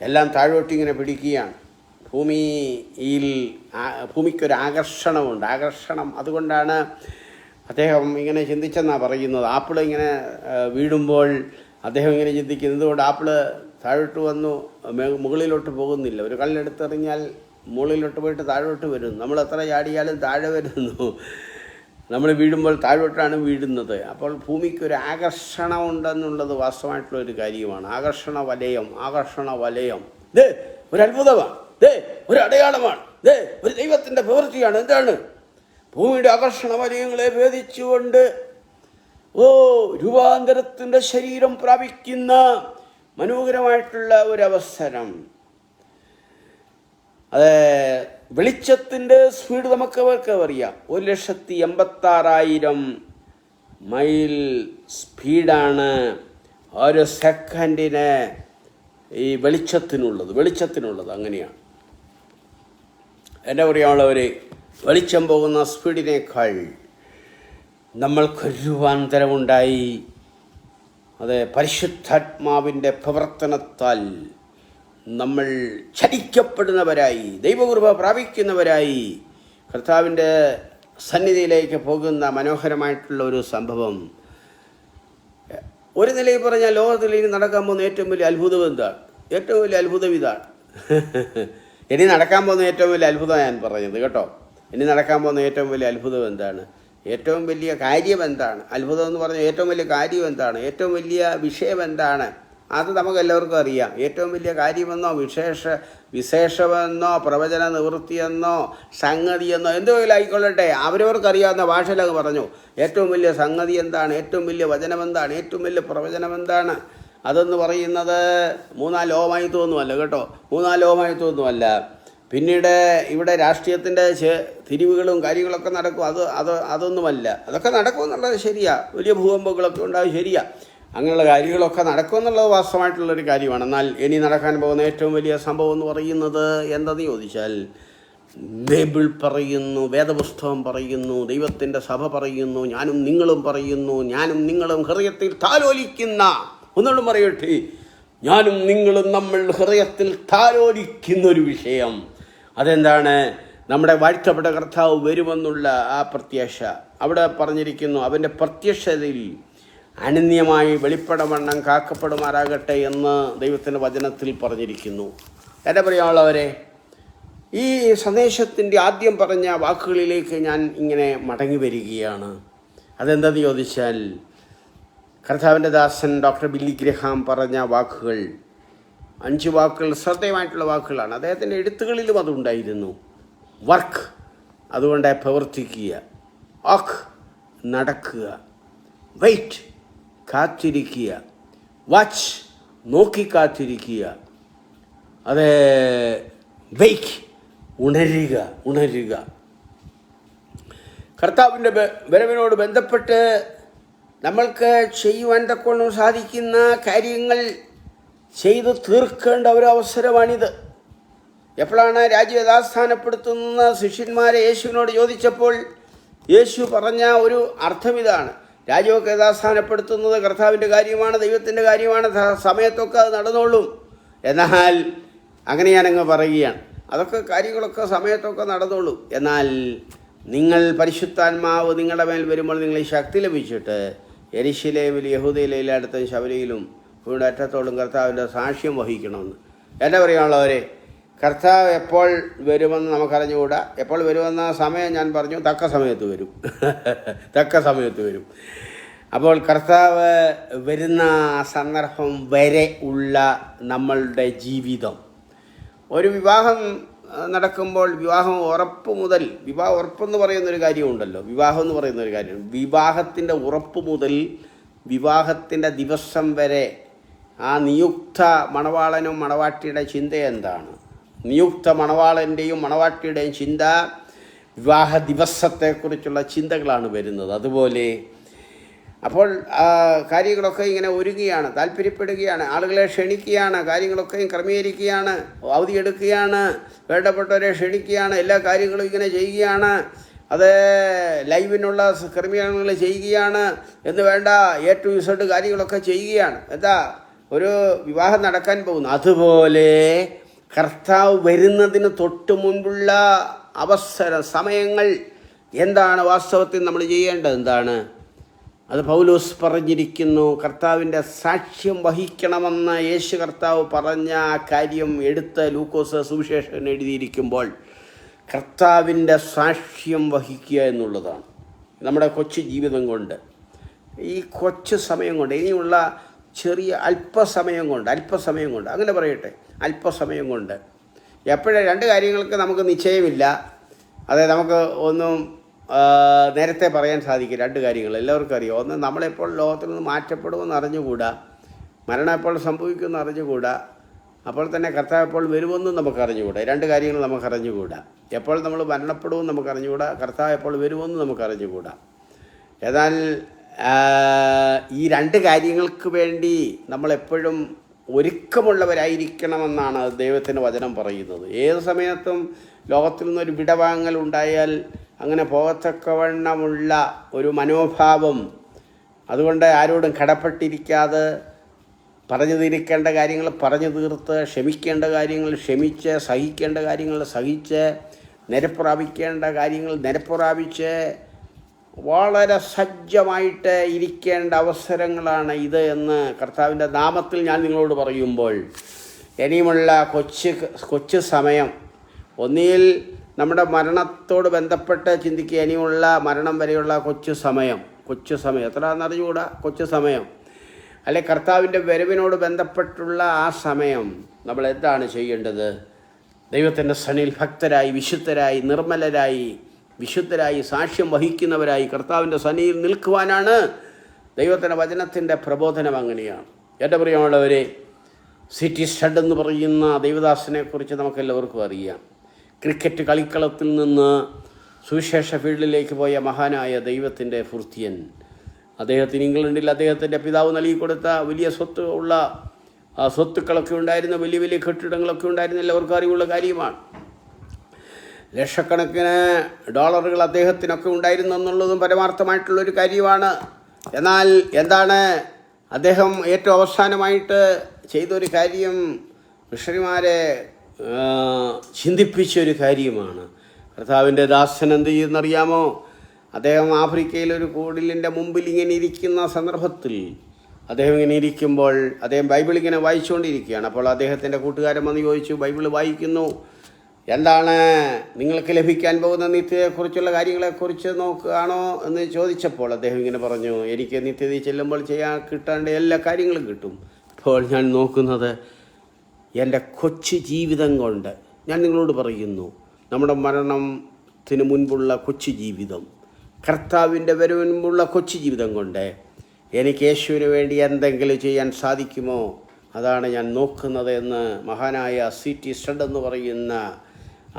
എല്ലാം താഴോട്ടിങ്ങനെ പിടിക്കുകയാണ്. ഭൂമിക്കൊരു ആകർഷണമുണ്ട്, ആകർഷണം. അതുകൊണ്ടാണ് അദ്ദേഹം ഇങ്ങനെ ചിന്തിച്ചെന്നാണ് പറയുന്നത്. ആപ്പിൾ ഇങ്ങനെ വീഴുമ്പോൾ അദ്ദേഹം ഇങ്ങനെ ചിന്തിക്കുന്നത്, എന്തുകൊണ്ട് ആപ്പിൾ താഴോട്ട് വന്നു മുകളിലോട്ട് പോകുന്നില്ല? ഒരു കല്ലെടുത്തെറിഞ്ഞാൽ മുകളിലോട്ട് പോയിട്ട് താഴോട്ട് വരുന്നു. നമ്മൾ എത്ര ചാടിയാലും താഴെ വരുന്നു. നമ്മൾ വീഴുമ്പോൾ താഴോട്ടാണ് വീഴുന്നത്. അപ്പോൾ ഭൂമിക്കൊരു ആകർഷണം ഉണ്ടെന്നുള്ളത് വാസ്തവമായിട്ടുള്ളൊരു കാര്യമാണ്. ആകർഷണ വലയം ഇത് ഒരു അത്ഭുതമാണ്, ഒരു അടയാളമാണ്, ഒരു ദൈവത്തിൻ്റെ പ്രവൃത്തിയാണ്. എന്താണ്? ഭൂമിയുടെ ആകർഷണ വലയങ്ങളെ ഭേദിച്ചുകൊണ്ട് രൂപാന്തരത്തിൻ്റെ ശരീരം പ്രാപിക്കുന്ന മനോഹരമായിട്ടുള്ള ഒരവസരം. അത് വെളിച്ചത്തിൻ്റെ സ്പീഡ് നമുക്കവർക്ക് അറിയാം. 1,86,000 മൈൽ സ്പീഡാണ് ഒരു സെക്കൻഡിന് ഈ വെളിച്ചത്തിനുള്ളത്. അങ്ങനെയാണ് എൻ്റെ പ്രിയമുള്ളവർ. വെളിച്ചം പോകുന്ന സ്പീഡിനേക്കാൾ നമ്മൾക്കൊരു രൂപാന്തരമുണ്ടായി. അത് പരിശുദ്ധാത്മാവിൻ്റെ പ്രവർത്തനത്താൽ നമ്മൾ ചലിക്കപ്പെടുന്നവരായി, ദൈവകൃപ പ്രാപിക്കുന്നവരായി കർത്താവിൻ്റെ സന്നിധിയിലേക്ക് പോകുന്ന മനോഹരമായിട്ടുള്ള ഒരു സംഭവം. ഒരു നിലയിൽ പറഞ്ഞാൽ ലോകത്തിൽ ഇനി നടക്കാൻ പോകുന്ന ഏറ്റവും വലിയ അത്ഭുതം എന്താണ്? ഏറ്റവും വലിയ അത്ഭുതം ഇതാണ്. ഇനി നടക്കാൻ പോകുന്ന ഏറ്റവും വലിയ അത്ഭുതമാണ് ഞാൻ പറഞ്ഞത് കേട്ടോ. ഇനി നടക്കാൻ പോകുന്ന ഏറ്റവും വലിയ അത്ഭുതം എന്താണ്? ഏറ്റവും വലിയ കാര്യം എന്താണ്? അത്ഭുതം എന്ന് പറഞ്ഞാൽ ഏറ്റവും വലിയ കാര്യം എന്താണ്? ഏറ്റവും വലിയ വിഷയം എന്താണ്? അത് നമുക്കെല്ലാവർക്കും അറിയാം. ഏറ്റവും വലിയ കാര്യമെന്നോ വിശേഷമെന്നോ പ്രവചന നിവൃത്തിയെന്നോ സംഗതിയെന്നോ എന്തെങ്കിലും ആയിക്കൊള്ളട്ടെ, അവരവർക്കറിയാവുന്ന ഭാഷയിലൊക്കെ പറഞ്ഞു. ഏറ്റവും വലിയ സംഗതി എന്താണ്? ഏറ്റവും വലിയ വചനം എന്താണ്? ഏറ്റവും വലിയ പ്രവചനം എന്താണ്? അതെന്ന് പറയുന്നത് 3-4 ലോകമായിത്തൊന്നുമല്ല കേട്ടോ, 3-4 ലോകമായിത്തൊന്നുമല്ല. പിന്നീട് ഇവിടെ രാഷ്ട്രീയത്തിൻ്റെ തിരിവുകളും കാര്യങ്ങളൊക്കെ നടക്കും. അതൊന്നുമല്ല. അതൊക്കെ നടക്കുമെന്നുള്ളത് ശരിയാ. വലിയ ഭൂകമ്പങ്ങളൊക്കെ ഉണ്ടാവും, ശരിയാ. അങ്ങനെയുള്ള കാര്യങ്ങളൊക്കെ നടക്കുമെന്നുള്ളത് വാസ്തവമായിട്ടുള്ളൊരു കാര്യമാണ്. എന്നാൽ ഇനി നടക്കാൻ പോകുന്ന ഏറ്റവും വലിയ സംഭവം എന്ന് പറയുന്നത് എന്തെന്ന് ചോദിച്ചാൽ ബൈബിൾ പറയുന്നു, വേദപുസ്തകം പറയുന്നു, ദൈവത്തിൻ്റെ സഭ പറയുന്നു, ഞാനും നിങ്ങളും പറയുന്നു, ഞാനും നിങ്ങളും ഹൃദയത്തിൽ താലോലിക്കുന്ന, ഒന്നുകൂടെ പറയട്ടെ, ഞാനും നിങ്ങളും നമ്മൾ ഹൃദയത്തിൽ താലോലിക്കുന്നൊരു വിഷയം. അതെന്താണ്? നമ്മുടെ വാഴ്ത്തപ്പെട്ട കർത്താവ് വരുമെന്നുള്ള ആ പ്രത്യാശ. അവിടെ പറഞ്ഞിരിക്കുന്നു, അവൻ്റെ പ്രത്യക്ഷതയിൽ അനന്യമായി വെളിപ്പെടവണ്ണം കാക്കപ്പെടുമാറാകട്ടെ എന്ന് ദൈവത്തിൻ്റെ വചനത്തിൽ പറഞ്ഞിരിക്കുന്നു. എൻ്റെ പ്രിയമുള്ളവരെ, ഈ സന്ദേശത്തിൻ്റെ ആദ്യം പറഞ്ഞ വാക്കുകളിലേക്ക് ഞാൻ ഇങ്ങനെ മടങ്ങി വരികയാണ്. അതെന്തെന്ന് ചോദിച്ചാൽ, കർത്താവിൻ്റെ ദാസൻ ഡോക്ടർ ബില്ലി ഗ്രഹാം പറഞ്ഞ വാക്കുകൾ 5 വാക്കുകൾ ശ്രദ്ധേയമായിട്ടുള്ള വാക്കുകളാണ്. അദ്ദേഹത്തിൻ്റെ എഴുത്തുകളിലും അതുണ്ടായിരുന്നു. വർക്ക്, അതുകൊണ്ട് പ്രവർത്തിക്കുക. ഓക്ക്, നടക്കുക. വെയിറ്റ്, കാത്തിരിക്കുക. വാച്ച്, നോക്കി കാത്തിരിക്കുക. അത് വെയ്ക്ക്, ഉണരുക. കർത്താവിൻ്റെ വരവിനോട് ബന്ധപ്പെട്ട് നമ്മൾക്ക് ചെയ്യുവാൻ തക്കവണ്ണം സാധിക്കുന്ന കാര്യങ്ങൾ ചെയ്തു തീർക്കേണ്ട ഒരു അവസരമാണിത്. എപ്പോഴാണ് രാജ്യം യഥാസ്ഥാനപ്പെടുത്തുന്ന ശിഷ്യന്മാരെ യേശുവിനോട് ചോദിച്ചപ്പോൾ യേശു പറഞ്ഞ ഒരു അർത്ഥം ഇതാണ്: രാജ്യമൊക്കെ യഥാസ്ഥാനപ്പെടുത്തുന്നത് കർത്താവിൻ്റെ കാര്യമാണ്, ദൈവത്തിൻ്റെ കാര്യമാണ്, സമയത്തൊക്കെ അത് നടന്നോളും. എന്നാൽ അങ്ങനെ ഞാനങ്ങ് പറയുകയാണ്, അതൊക്കെ കാര്യങ്ങളൊക്കെ സമയത്തൊക്കെ നടന്നോളും. എന്നാൽ നിങ്ങൾ പരിശുദ്ധാത്മാവ് നിങ്ങളുടെ മേൽ വരുമ്പോൾ നിങ്ങളെ ശക്തി ലഭിച്ചിട്ട് യെരുശലേമിൽ, യഹൂദയിലും എല്ലായിടത്തും ശബരിയിലും വീണ്ടും അറ്റത്തോളം കർത്താവിൻ്റെ സാക്ഷ്യം വഹിക്കണമെന്ന്. എൻ്റെ പ്രിയമുള്ളവരെ, കർത്താവ് എപ്പോൾ വരുമെന്ന് നമുക്കറിഞ്ഞുകൂടാ. എപ്പോൾ വരുമെന്ന സമയം ഞാൻ പറഞ്ഞു, തക്ക സമയത്ത് വരും. അപ്പോൾ കർത്താവ് വരുന്ന സന്ദർഭം വരെ ഉള്ള നമ്മളുടെ ജീവിതം, ഒരു വിവാഹം നടക്കുമ്പോൾ വിവാഹം ഉറപ്പെന്ന് പറയുന്നൊരു കാര്യമുണ്ടല്ലോ. വിവാഹം എന്ന് പറയുന്നൊരു കാര്യമാണ്. വിവാഹത്തിൻ്റെ ഉറപ്പ് മുതൽ വിവാഹത്തിൻ്റെ ദിവസം വരെ ആ നിയുക്ത മണവാളനും മണവാട്ടിയുടെ ചിന്ത എന്താണ്? നിയുക്ത മണവാളൻ്റെയും മണവാട്ടിയുടെയും ചിന്ത വിവാഹ ദിവസത്തെക്കുറിച്ചുള്ള ചിന്തകളാണ് വരുന്നത്. അതുപോലെ അപ്പോൾ കാര്യങ്ങളൊക്കെ ഇങ്ങനെ ഒരുങ്ങുകയാണ്, താല്പര്യപ്പെടുകയാണ്, ആളുകളെ ക്ഷണിക്കുകയാണ്, കാര്യങ്ങളൊക്കെ ക്രമീകരിക്കുകയാണ്, അവധിയെടുക്കുകയാണ്, വേണ്ടപ്പെട്ടവരെ ക്ഷണിക്കുകയാണ്, എല്ലാ കാര്യങ്ങളും ഇങ്ങനെ ചെയ്യുകയാണ്. അത് ലൈവിനുള്ള ക്രമീകരണങ്ങൾ ചെയ്യുകയാണ് എന്ന് വേണ്ട, A to Z കാര്യങ്ങളൊക്കെ ചെയ്യുകയാണ്. എന്താ, ഒരു വിവാഹം നടക്കാൻ പോകുന്നു. അതുപോലെ കർത്താവ് വരുന്നതിന് തൊട്ട് മുൻപുള്ള സമയങ്ങൾ എന്താണ് വാസ്തവത്തിൽ നമ്മൾ ചെയ്യേണ്ടത്? എന്താണ് അത്? പൗലോസ് പറഞ്ഞിരിക്കുന്നു, കർത്താവിൻ്റെ സാക്ഷ്യം വഹിക്കണമെന്ന് യേശു കർത്താവ് പറഞ്ഞ ആ കാര്യം എടുത്ത് ലൂക്കോസ് സുവിശേഷൻ എഴുതിയിരിക്കുമ്പോൾ കർത്താവിൻ്റെ സാക്ഷ്യം വഹിക്കുക എന്നുള്ളതാണ്. നമ്മുടെ കൊച്ചു ജീവിതം കൊണ്ട്, ഈ കൊച്ചു സമയം കൊണ്ട്, ഇനിയുള്ള ചെറിയ അല്പസമയം കൊണ്ട് അങ്ങനെ പറയട്ടെ, അല്പസമയം കൊണ്ട് എപ്പോഴും 2 കാര്യങ്ങൾക്ക് നമുക്ക് നിശ്ചയമില്ല. അതായത് നമുക്ക് ഒന്നും നേരത്തെ പറയാൻ സാധിക്കും. 2 കാര്യങ്ങൾ എല്ലാവർക്കും അറിയാം. ഒന്ന്, നമ്മളെപ്പോൾ ലോകത്തിൽ നിന്ന് മാറ്റപ്പെടുമെന്ന് അറിഞ്ഞുകൂടാ, മരണം എപ്പോൾ സംഭവിക്കുമെന്ന് അറിഞ്ഞുകൂടാ, അപ്പോൾ തന്നെ കർത്താവ് എപ്പോൾ വരുമെന്നും നമുക്ക് അറിഞ്ഞുകൂടാ. 2 കാര്യങ്ങൾ നമുക്ക് അറിഞ്ഞുകൂടാ. എപ്പോൾ നമ്മൾ മരണപ്പെടുമെന്ന് നമുക്ക് അറിഞ്ഞുകൂടാ, കർത്താവ് എപ്പോൾ വരുമെന്ന് നമുക്ക് അറിഞ്ഞുകൂടാ. എന്നാൽ ഈ 2 കാര്യങ്ങൾക്ക് വേണ്ടി നമ്മളെപ്പോഴും ഒരുക്കമുള്ളവരായിരിക്കണമെന്നാണ് ദൈവത്തിൻ്റെ വചനം പറയുന്നത്. ഏത് സമയത്തും ലോകത്തിൽ നിന്നൊരു വിടവാങ്ങൽ ഉണ്ടായാൽ അങ്ങനെ പോകത്തക്കവണ്ണമുള്ള ഒരു മനോഭാവം, അതുകൊണ്ട് ആരോടും കടപ്പെട്ടിരിക്കാതെ പറഞ്ഞു തീർക്കേണ്ട കാര്യങ്ങൾ പറഞ്ഞു തീർത്ത്, ക്ഷമിക്കേണ്ട കാര്യങ്ങൾ ക്ഷമിച്ച്, സഹിക്കേണ്ട കാര്യങ്ങൾ സഹിച്ച്, നിരപ്രാപിക്കേണ്ട കാര്യങ്ങൾ നിരപ്രാപിച്ച് വളരെ സജ്ജമായിട്ട് ഇരിക്കേണ്ട അവസരങ്ങളാണ് ഇത് എന്ന് കർത്താവിൻ്റെ നാമത്തിൽ ഞാൻ നിങ്ങളോട് പറയുമ്പോൾ, ഇനിയുമുള്ള കൊച്ചു സമയം, ഒന്നിൽ നമ്മുടെ മരണത്തോട് ബന്ധപ്പെട്ട് ചിന്തിക്കുക, ഇനിയുള്ള മരണം വരെയുള്ള കൊച്ചു സമയം എത്രയാണെന്ന് അറിഞ്ഞുകൂടാ, കൊച്ചു സമയം. അല്ലെ, കർത്താവിൻ്റെ വരവിനോട് ബന്ധപ്പെട്ടുള്ള ആ സമയം നമ്മൾ എന്താണ് ചെയ്യേണ്ടത്? ദൈവത്തിൻ്റെ സന്നിധിയിൽ ഭക്തരായി, വിശുദ്ധരായി, നിർമ്മലരായി, വിശുദ്ധരായി, സാക്ഷ്യം വഹിക്കുന്നവരായി കർത്താവിൻ്റെ സന്നിധിയിൽ നിൽക്കുവാനാണ് ദൈവത്തിൻ്റെ വചനത്തിൻ്റെ പ്രബോധനം. അങ്ങനെയാണ്. എൻ്റെ പ്രിയമുള്ളവരെ, സിറ്റി സ്റ്റഡ് എന്ന് പറയുന്ന ദൈവദാസനെക്കുറിച്ച് നമുക്കെല്ലാവർക്കും അറിയാം. ക്രിക്കറ്റ് കളിക്കളത്തിൽ നിന്ന് സുവിശേഷ ഫീൽഡിലേക്ക് പോയ മഹാനായ ദൈവത്തിൻ്റെ ഭൃത്യൻ. അദ്ദേഹത്തിന് ഇംഗ്ലണ്ടിൽ അദ്ദേഹത്തിൻ്റെ പിതാവ് നൽകിക്കൊടുത്ത വലിയ സ്വത്തുക്കളൊക്കെ ഉണ്ടായിരുന്ന, വലിയ വലിയ കെട്ടിടങ്ങളൊക്കെ ഉണ്ടായിരുന്ന എല്ലാവർക്കും അറിവുള്ള കാര്യമാണ്. ലക്ഷക്കണക്കിന് ഡോളറുകൾ അദ്ദേഹത്തിനൊക്കെ ഉണ്ടായിരുന്നു എന്നുള്ളതും പരമാർത്ഥമായിട്ടുള്ളൊരു കാര്യമാണ്. എന്നാൽ എന്താണ് അദ്ദേഹം ഏറ്റവും അവസാനമായിട്ട് ചെയ്തൊരു കാര്യം? മിഷണറിമാരെ ചിന്തിപ്പിച്ചൊരു കാര്യമാണ്. കർത്താവിൻ്റെ ദാസൻ എന്ത് ചെയ്യുന്നറിയാമോ? അദ്ദേഹം ആഫ്രിക്കയിലൊരു കൂടിലിൻ്റെ മുമ്പിൽ ഇങ്ങനെ ഇരിക്കുന്ന സന്ദർഭത്തിൽ അദ്ദേഹം ഇങ്ങനെ ഇരിക്കുമ്പോൾ അദ്ദേഹം ബൈബിൾ ഇങ്ങനെ വായിച്ചുകൊണ്ടിരിക്കുകയാണ്. അപ്പോൾ അദ്ദേഹത്തിൻ്റെ കൂട്ടുകാരൻ വന്ന് ചോദിച്ചു, ബൈബിൾ വായിക്കുന്നു, എന്താണ് നിങ്ങൾക്ക് ലഭിക്കാൻ പോകുന്ന നിത്യതയെക്കുറിച്ചുള്ള കാര്യങ്ങളെക്കുറിച്ച് നോക്കുകയാണോ എന്ന് ചോദിച്ചപ്പോൾ അദ്ദേഹം ഇങ്ങനെ പറഞ്ഞു, എനിക്ക് നിത്യതയിൽ ചെല്ലുമ്പോൾ കിട്ടേണ്ട എല്ലാ കാര്യങ്ങളും കിട്ടും. അപ്പോൾ ഞാൻ നോക്കുന്നത് എൻ്റെ കൊച്ചു ജീവിതം കൊണ്ട്, ഞാൻ നിങ്ങളോട് പറയുന്നു, നമ്മുടെ മരണത്തിന് മുൻപുള്ള കൊച്ചു ജീവിതം, കർത്താവിൻ്റെ വരവിന് മുമ്പുള്ള കൊച്ചു ജീവിതം കൊണ്ട് എനിക്ക് യേശുവിന് വേണ്ടി എന്തെങ്കിലും ചെയ്യാൻ സാധിക്കുമോ? അതാണ് ഞാൻ നോക്കുന്നത് എന്ന് മഹാനായ C.T. സ്റ്റഡ് എന്ന് പറയുന്ന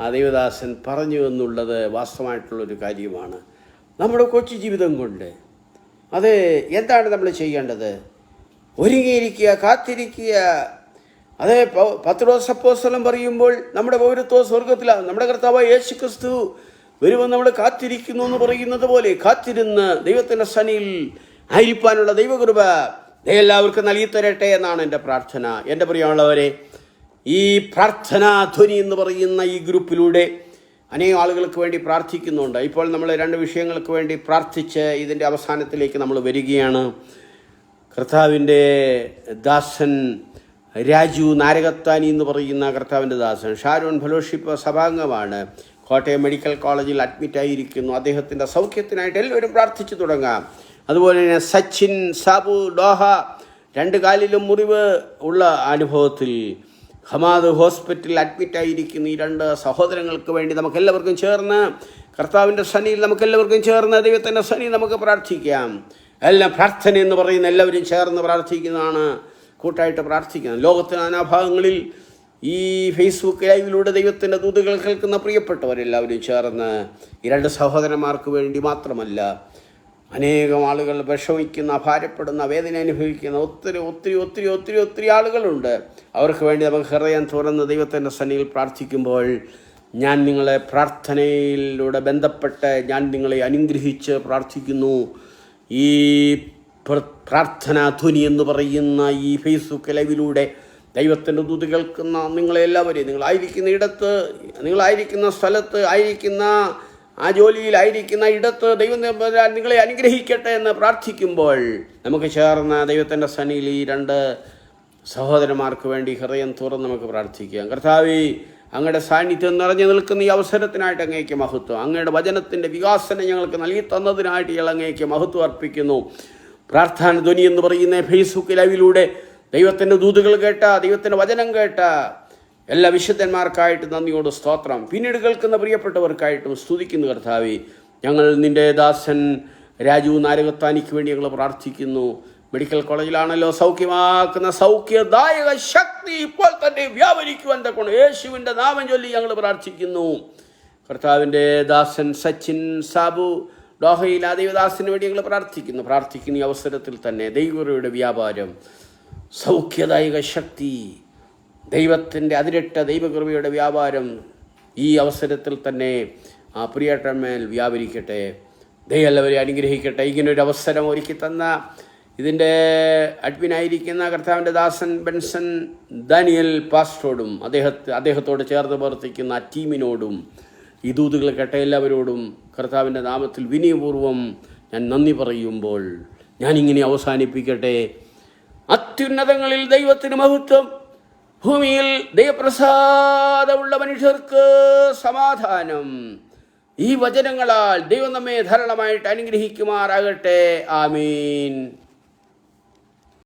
ആ ദൈവദാസൻ പറഞ്ഞു എന്നുള്ളത് വാസ്തവമായിട്ടുള്ളൊരു കാര്യമാണ്. നമ്മുടെ കൊച്ചു ജീവിതം കൊണ്ട് അത് എന്താണ് നമ്മൾ ചെയ്യേണ്ടത്? ഒരുങ്ങിയിരിക്കുക, കാത്തിരിക്കുക. അതേ പത്രോസ് അപ്പോസ്തലൻ പറയുമ്പോൾ നമ്മുടെ പൗരത്വം സ്വർഗത്തിലാണ്. നമ്മുടെ കർത്താവായ യേശു ക്രിസ്തു വരുമെന്ന് നമ്മൾ കാത്തിരിക്കുന്നു എന്ന് പറയുന്നത് പോലെ കാത്തിരുന്ന് ദൈവത്തിൻ്റെ സന്നിധിയിൽ ആയിരിക്കാനുള്ള ദൈവകൃപ എല്ലാവർക്കും നൽകി തരട്ടെ എന്നാണ് എൻ്റെ പ്രാർത്ഥന. എൻ്റെ പ്രിയമുള്ളവരെ, ഈ പ്രാർത്ഥനാ ധ്വനി എന്ന് പറയുന്ന ഈ ഗ്രൂപ്പിലൂടെ അനേകം ആളുകൾക്ക് വേണ്ടി പ്രാർത്ഥിക്കുന്നുണ്ട്. ഇപ്പോൾ നമ്മൾ 2 വിഷയങ്ങൾക്ക് വേണ്ടി പ്രാർത്ഥിച്ച് ഇതിൻ്റെ അവസാനത്തിലേക്ക് നമ്മൾ വരികയാണ്. കർത്താവിൻ്റെ ദാസൻ രാജു നാരകത്താനി എന്ന് പറയുന്ന കർത്താവിൻ്റെ ദാസൻ ഷാരോൺ ഫെലോഷിപ്പ് സഭാംഗമാണ്. കോട്ടയം മെഡിക്കൽ കോളേജിൽ അഡ്മിറ്റായിരിക്കുന്നു. അദ്ദേഹത്തിൻ്റെ സൗഖ്യത്തിനായിട്ട് എല്ലാവരും പ്രാർത്ഥിച്ചു തുടങ്ങാം. അതുപോലെ തന്നെ സച്ചിൻ സാബു ഡോഹ 2 കാലിലും മുറിവ് ഉള്ള അനുഭവത്തിൽ ഹമാദ് ഹോസ്പിറ്റലിൽ അഡ്മിറ്റായിരിക്കുന്നു. ഈ 2 സഹോദരങ്ങൾക്ക് വേണ്ടി നമുക്കെല്ലാവർക്കും ചേർന്ന് കർത്താവിൻ്റെ സന്നിധിയിൽ നമുക്കെല്ലാവർക്കും ചേർന്ന് ദൈവത്തിൻ്റെ സന്നിധിയിൽ നമുക്ക് പ്രാർത്ഥിക്കാം. എല്ലാം പ്രാർത്ഥന എന്ന് പറയുന്ന എല്ലാവരും ചേർന്ന് പ്രാർത്ഥിക്കുന്നതാണ്, കൂട്ടായിട്ട് പ്രാർത്ഥിക്കുന്നത്. ലോകത്തിന് നാനാഭാഗങ്ങളിൽ ഈ ഫേസ്ബുക്ക് ലൈവിലൂടെ ദൈവത്തിൻ്റെ ദൂതുകൾ കേൾക്കുന്ന പ്രിയപ്പെട്ടവരെല്ലാവരും ചേർന്ന് ഈ 2 സഹോദരന്മാർക്ക് വേണ്ടി മാത്രമല്ല, അനേകം ആളുകൾ വിഷമിക്കുന്ന, ഭാരപ്പെടുന്ന, വേദന അനുഭവിക്കുന്ന ഒത്തിരി ഒത്തിരി ഒത്തിരി ഒത്തിരി ഒത്തിരി ആളുകളുണ്ട്. അവർക്ക് വേണ്ടി നമുക്ക് ഹൃദയം തുറന്ന് ദൈവത്തിൻ്റെ സന്നിധിയിൽ പ്രാർത്ഥിക്കുമ്പോൾ ഞാൻ നിങ്ങളെ പ്രാർത്ഥനയിലൂടെ ബന്ധപ്പെട്ട് ഞാൻ നിങ്ങളെ അനുഗ്രഹിച്ച് പ്രാർത്ഥിക്കുന്നു. ഈ പ്രാർത്ഥനാ ധ്വനി എന്ന് പറയുന്ന ഈ ഫേസ്ബുക്ക് ലൈവിലൂടെ ദൈവത്തിൻ്റെ ദൂത് കേൾക്കുന്ന നിങ്ങളെല്ലാവരെയും, നിങ്ങളായിരിക്കുന്ന ഇടത്ത്, നിങ്ങളായിരിക്കുന്ന സ്ഥലത്ത്, ആയിരിക്കുന്ന ആ ജോലിയിലായിരിക്കുന്ന ഇടത്ത് ദൈവം നിങ്ങളെ അനുഗ്രഹിക്കട്ടെ എന്ന് പ്രാർത്ഥിക്കുമ്പോൾ നമുക്ക് ചേർന്ന ദൈവത്തിൻ്റെ സന്നിധിയിൽ ഈ 2 സഹോദരന്മാർക്ക് വേണ്ടി ഹൃദയം തുറന്ന് നമുക്ക് പ്രാർത്ഥിക്കാം. കർത്താവേ, അങ്ങയുടെ സാന്നിധ്യം നിറഞ്ഞു നിൽക്കുന്ന ഈ അവസരത്തിനായിട്ട് അങ്ങേക്ക് മഹത്വം. അങ്ങയുടെ വചനത്തിൻ്റെ വികാസനം ഞങ്ങൾക്ക് നൽകി തന്നതിനായിട്ട് അങ്ങേക്ക് മഹത്വം അർപ്പിക്കുന്നു. പ്രാർത്ഥന ധ്വനി എന്ന് പറയുന്ന ഫേസ്ബുക്ക് ലൈവിലൂടെ ദൈവത്തിൻ്റെ ദൂതുകൾ കേട്ട, ദൈവത്തിൻ്റെ വചനം കേട്ട എല്ലാ വിശുദ്ധന്മാർക്കായിട്ട് നന്ദിയോട് സ്തോത്രം. പിന്നീട് കേൾക്കുന്ന പ്രിയപ്പെട്ടവർക്കായിട്ടും സ്തുതിക്കുന്നു. കർത്താവേ, ഞങ്ങൾ നിൻ്റെ ദാസൻ രാജു നാരകത്താനിക്ക് വേണ്ടി ഞങ്ങൾ പ്രാർത്ഥിക്കുന്നു. മെഡിക്കൽ കോളേജിലാണല്ലോ സൗഖ്യമാക്കുന്ന സൗഖ്യദായക ശക്തി ഇപ്പോൾ തന്നെ വ്യാപരിക്കുവാൻ തക്കൊണ്ട് യേശുവിൻ്റെ നാമം ചൊല്ലി ഞങ്ങൾ പ്രാർത്ഥിക്കുന്നു. കർത്താവിൻ്റെ ദാസൻ സച്ചിൻ സാബു ഡോഹയിൽ ആ ദൈവദാസന് വേണ്ടി ഞങ്ങൾ പ്രാർത്ഥിക്കുന്ന ഈ അവസരത്തിൽ തന്നെ ദൈവയുടെ വ്യാപാരം, സൗഖ്യദായക ശക്തി, ദൈവത്തിൻ്റെ അതിരിട്ട ദൈവകൃപയുടെ വ്യാപാരം ഈ അവസരത്തിൽ തന്നെ ആ പ്രിയട്ടന്മേൽ വ്യാപരിക്കട്ടെ. ദൈവം എല്ലാവരെയും അനുഗ്രഹിക്കട്ടെ. ഇങ്ങനൊരു അവസരം ഒരുക്കി തന്ന ഇതിൻ്റെ അഡ്മിനായിരിക്കുന്ന കർത്താവിൻ്റെ ദാസൻ ബെൻസൺ ദാനിയൽ പാസ്റ്ററോടും അദ്ദേഹത്തോട് ചേർന്ന് പ്രവർത്തിക്കുന്ന ആ ടീമിനോടും ഈ ദൂതുകൾ കേട്ട എല്ലാവരോടും കർത്താവിൻ്റെ നാമത്തിൽ വിനയപൂർവ്വം ഞാൻ നന്ദി പറയുമ്പോൾ ഞാനിങ്ങനെ അവസാനിപ്പിക്കട്ടെ. അത്യുന്നതങ്ങളിൽ ദൈവത്തിന് മഹത്വം, ഭൂമിയിൽ ദൈവപ്രസാദമുള്ള മനുഷ്യർക്ക് സമാധാനം. ഈ വചനങ്ങളാൽ ദൈവം നമ്മെ ധാരാളമായിട്ട് അനുഗ്രഹിക്കുമാറാകട്ടെ. ആമീൻ.